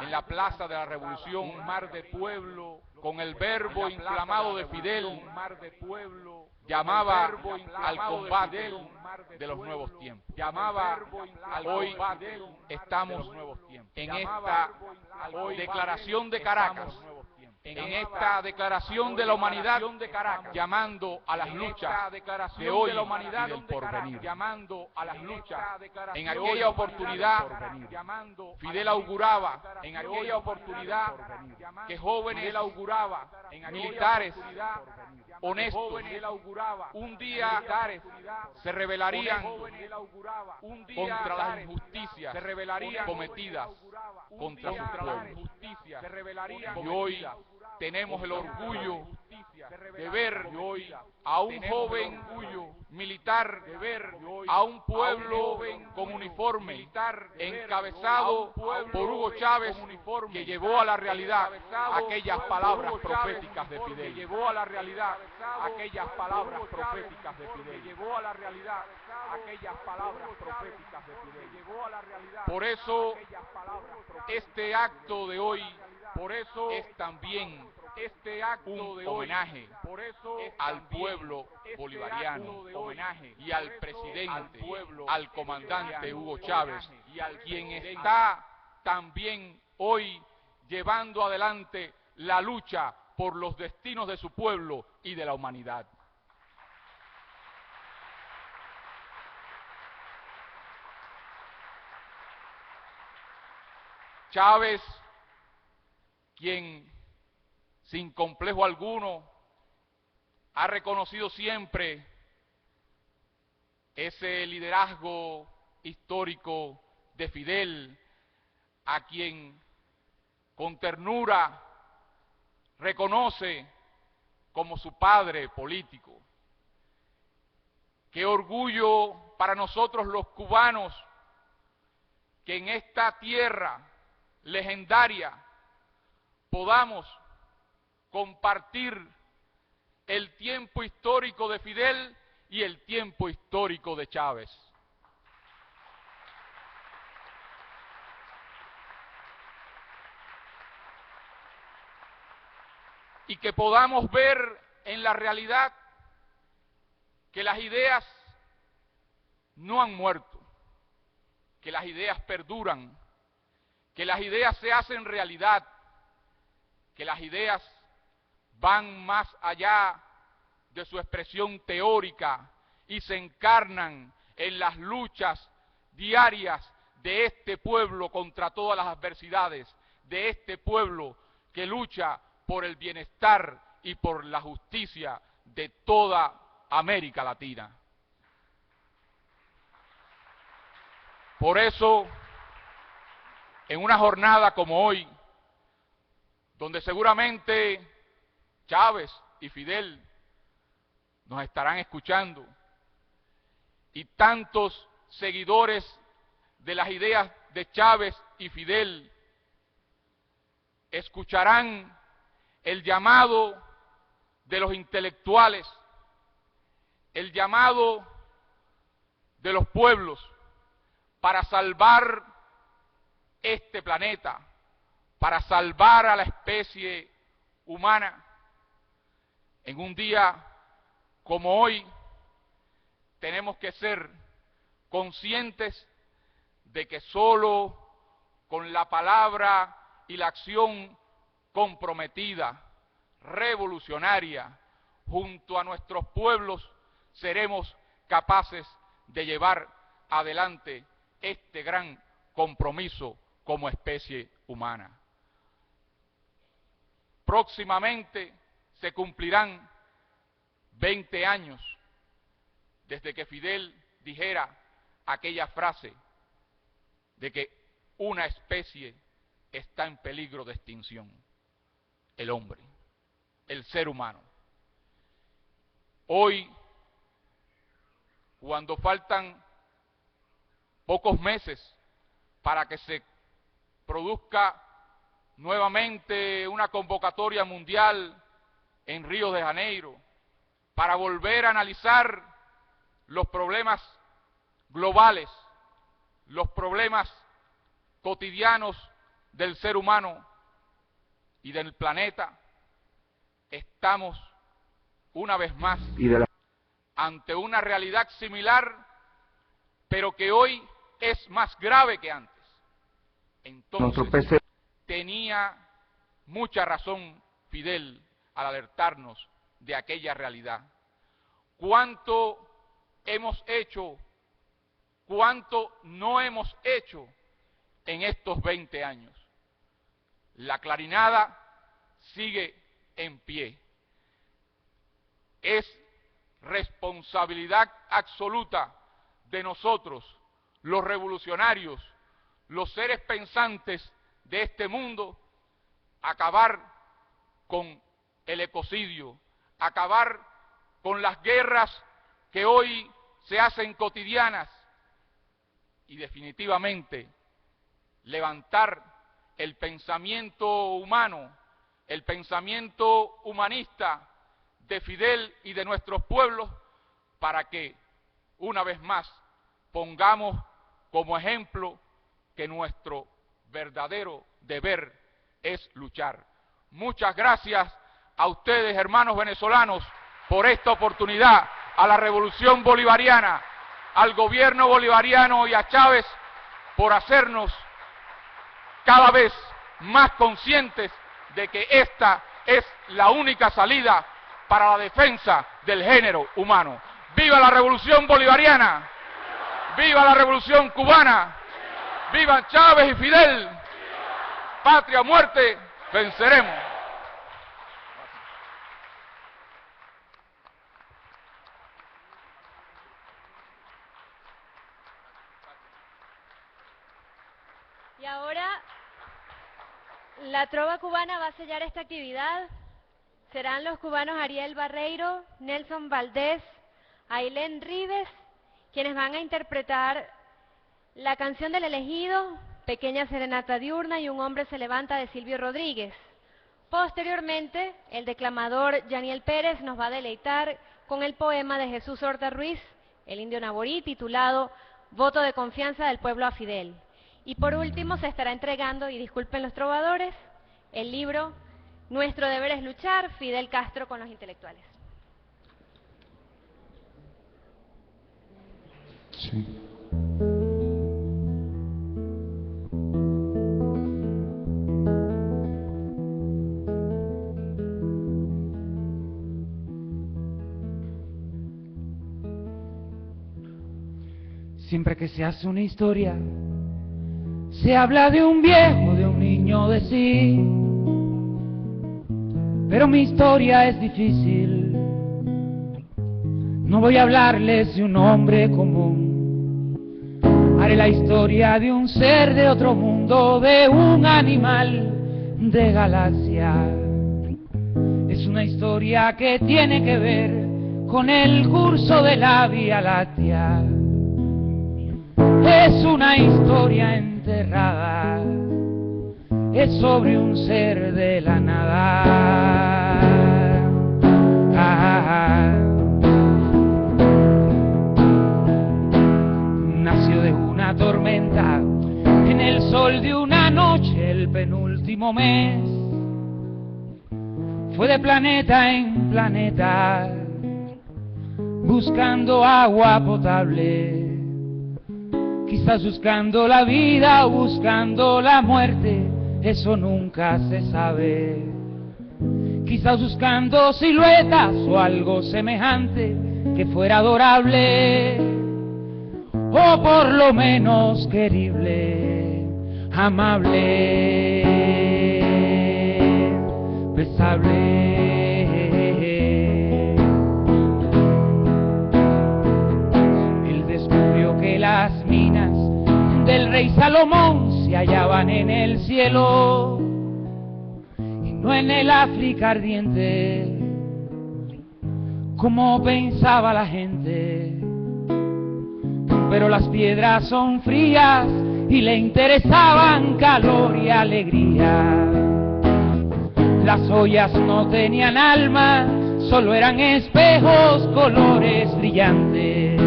en la Plaza de la Revolución, un mar de pueblo con el verbo inflamado de Fidel, un mar de pueblo llamaba al combate de los nuevos tiempos, llamaba al hoy estamos en esta declaración de Caracas, en esta declaración de la humanidad, llamando a las luchas de hoy y del porvenir. En aquella oportunidad, Fidel auguraba, en aquella oportunidad, que jóvenes militares honestos un día se rebelarían contra las injusticias cometidas contra su pueblo. Y hoy tenemos el orgullo de ver a un joven militar, a un pueblo con uniforme, encabezado por Hugo Chávez, que llevó a la realidad aquellas palabras proféticas de Fidel. Por eso, este acto de hoy es también un homenaje al pueblo bolivariano y al presidente, al comandante Hugo Chávez, quien está también hoy llevando adelante la lucha por los destinos de su pueblo y de la humanidad. Chávez, quien sin complejo alguno ha reconocido siempre ese liderazgo histórico de Fidel, a quien con ternura reconoce como su padre político. Qué orgullo para nosotros los cubanos que en esta tierra legendaria podamos compartir el tiempo histórico de Fidel y el tiempo histórico de Chávez. Y que podamos ver en la realidad que las ideas no han muerto, que las ideas perduran, que las ideas se hacen realidad, que las ideas van más allá de su expresión teórica y se encarnan en las luchas diarias de este pueblo contra todas las adversidades, de este pueblo que lucha por el bienestar y por la justicia de toda América Latina. Por eso, en una jornada como hoy, donde seguramente Chávez y Fidel nos estarán escuchando, y tantos seguidores de las ideas de Chávez y Fidel escucharán el llamado de los intelectuales, el llamado de los pueblos para salvar este planeta, para salvar a la especie humana. En un día como hoy tenemos que ser conscientes de que solo con la palabra y la acción comprometida, revolucionaria, junto a nuestros pueblos, seremos capaces de llevar adelante este gran compromiso como especie humana. Próximamente se cumplirán 20 años desde que Fidel dijera aquella frase de que una especie está en peligro de extinción: el hombre, el ser humano. Hoy, cuando faltan pocos meses para que se produzca nuevamente una convocatoria mundial en Río de Janeiro, para volver a analizar los problemas globales, los problemas cotidianos del ser humano y del planeta, estamos una vez más ante una realidad similar, pero que hoy es más grave que antes. Entonces, tenía mucha razón Fidel al alertarnos de aquella realidad. ¿Cuánto hemos hecho, cuánto no hemos hecho en estos 20 años? La clarinada sigue en pie. Es responsabilidad absoluta de nosotros, los revolucionarios, los seres pensantes de este mundo, acabar con el ecocidio, acabar con las guerras que hoy se hacen cotidianas y definitivamente levantar el pensamiento humano, el pensamiento humanista de Fidel y de nuestros pueblos, para que, una vez más, pongamos como ejemplo que nuestro verdadero deber es luchar. Muchas gracias a ustedes, hermanos venezolanos, por esta oportunidad, a la revolución bolivariana, al gobierno bolivariano y a Chávez por hacernos cada vez más conscientes de que esta es la única salida para la defensa del género humano. ¡Viva la revolución bolivariana! ¡Viva la revolución cubana! ¡Vivan Chávez y Fidel! ¡Patria o muerte! ¡Venceremos! Y ahora la trova cubana va a sellar esta actividad. Serán los cubanos Ariel Barreiro, Nelson Valdés, Ailén Rives, quienes van a interpretar la canción del elegido, Pequeña Serenata Diurna y Un hombre se levanta, de Silvio Rodríguez. Posteriormente, el declamador Yaniel Pérez nos va a deleitar con el poema de Jesús Horta Ruiz, el indio naborí, titulado Voto de confianza del pueblo a Fidel. Y por último se estará entregando, y disculpen los trovadores, el libro Nuestro deber es luchar, Fidel Castro con los intelectuales. Sí. Siempre que se hace una historia, se habla de un viejo, de un niño, de sí. Pero mi historia es difícil. No voy a hablarles de un hombre común. Haré la historia de un ser de otro mundo, de un animal de galaxia. Es una historia que tiene que ver con el curso de la Vía Láctea. Es una historia enterrada, es sobre un ser de la nada. Nació de una tormenta, en el sol de una noche, el penúltimo mes. Fue de planeta en planeta, buscando agua potable. Quizás buscando la vida o buscando la muerte, eso nunca se sabe. Quizás buscando siluetas o algo semejante que fuera adorable, o por lo menos querible, amable, besable. Él descubrió que las minas del rey Salomón se hallaban en el cielo y no en el África ardiente, como pensaba la gente. Pero las piedras son frías y le interesaban calor y alegría. Las ollas no tenían alma, solo eran espejos, colores brillantes.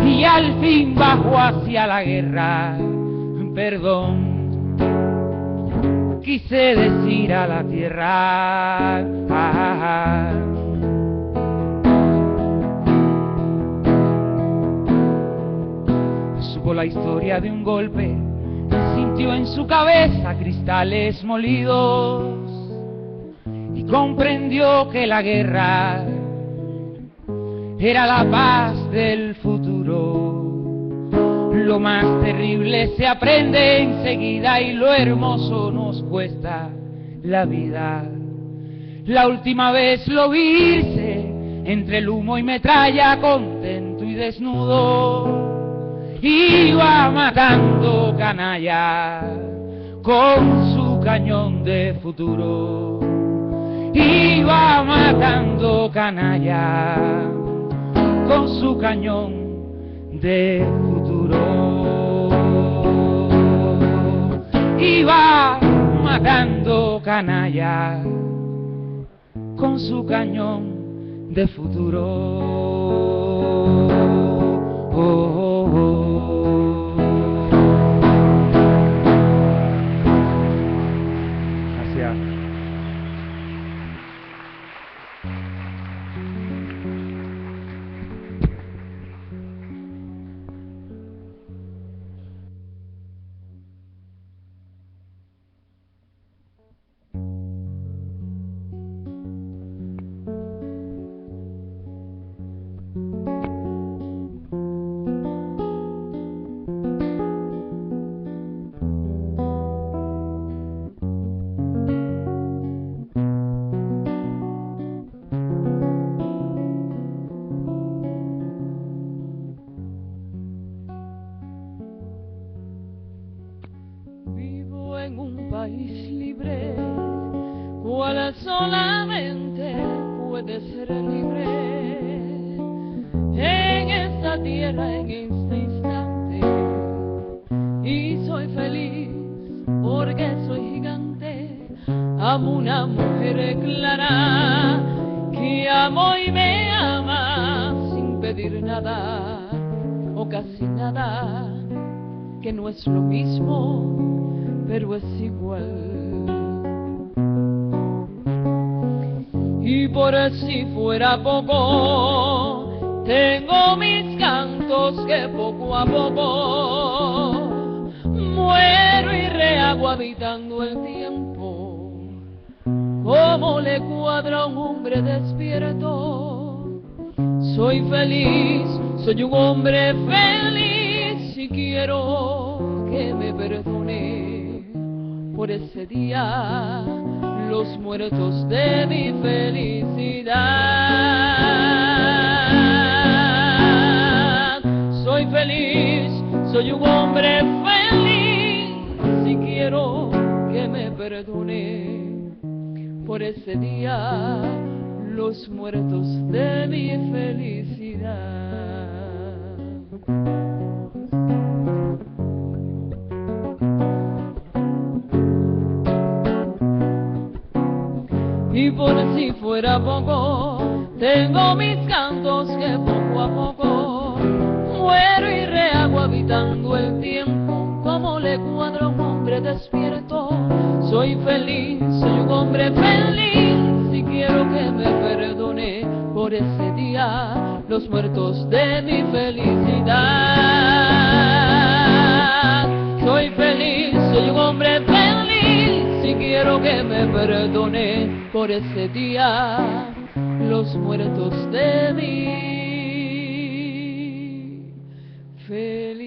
Y al fin bajó hacia la guerra, perdón, quise decir a la tierra. Supo la historia de un golpe, sintió en su cabeza cristales molidos y comprendió que la guerra era la paz del futuro. Lo más terrible se aprende enseguida y lo hermoso nos cuesta la vida. La última vez lo vi irse entre el humo y metralla, contento y desnudo. Iba matando canalla con su cañón de futuro. Iba matando canalla con su cañón de futuro. Iba matando canalla con su cañón de futuro. Gracias. Vivo en un país libre, cual solamente puede ser libre. En esta tierra, en este instante, y soy feliz porque soy gigante. Amo una mujer clara que amo y me ama sin pedir nada o casi nada, que no es lo mismo, pero es igual. Y por si fuera poco, tengo mis cantos que poco a poco muero y rehago habitando el tiempo. Como le cuadra a un hombre despierto. Soy feliz, soy un hombre feliz y quiero que me perdone por ese día los muertos de mi felicidad. Soy feliz, soy un hombre feliz y quiero que me perdone por ese día los muertos de mi felicidad. Y por si fuera poco, tengo mis cantos que poco a poco muero y rehago habitando el tiempo. Como le cuadra a un hombre despierto. Soy feliz, soy un hombre feliz y quiero que me perdone por ese día los muertos de mi felicidad. Soy feliz, soy un hombre feliz y quiero que me perdone por ese día los muertos de mi felicidad.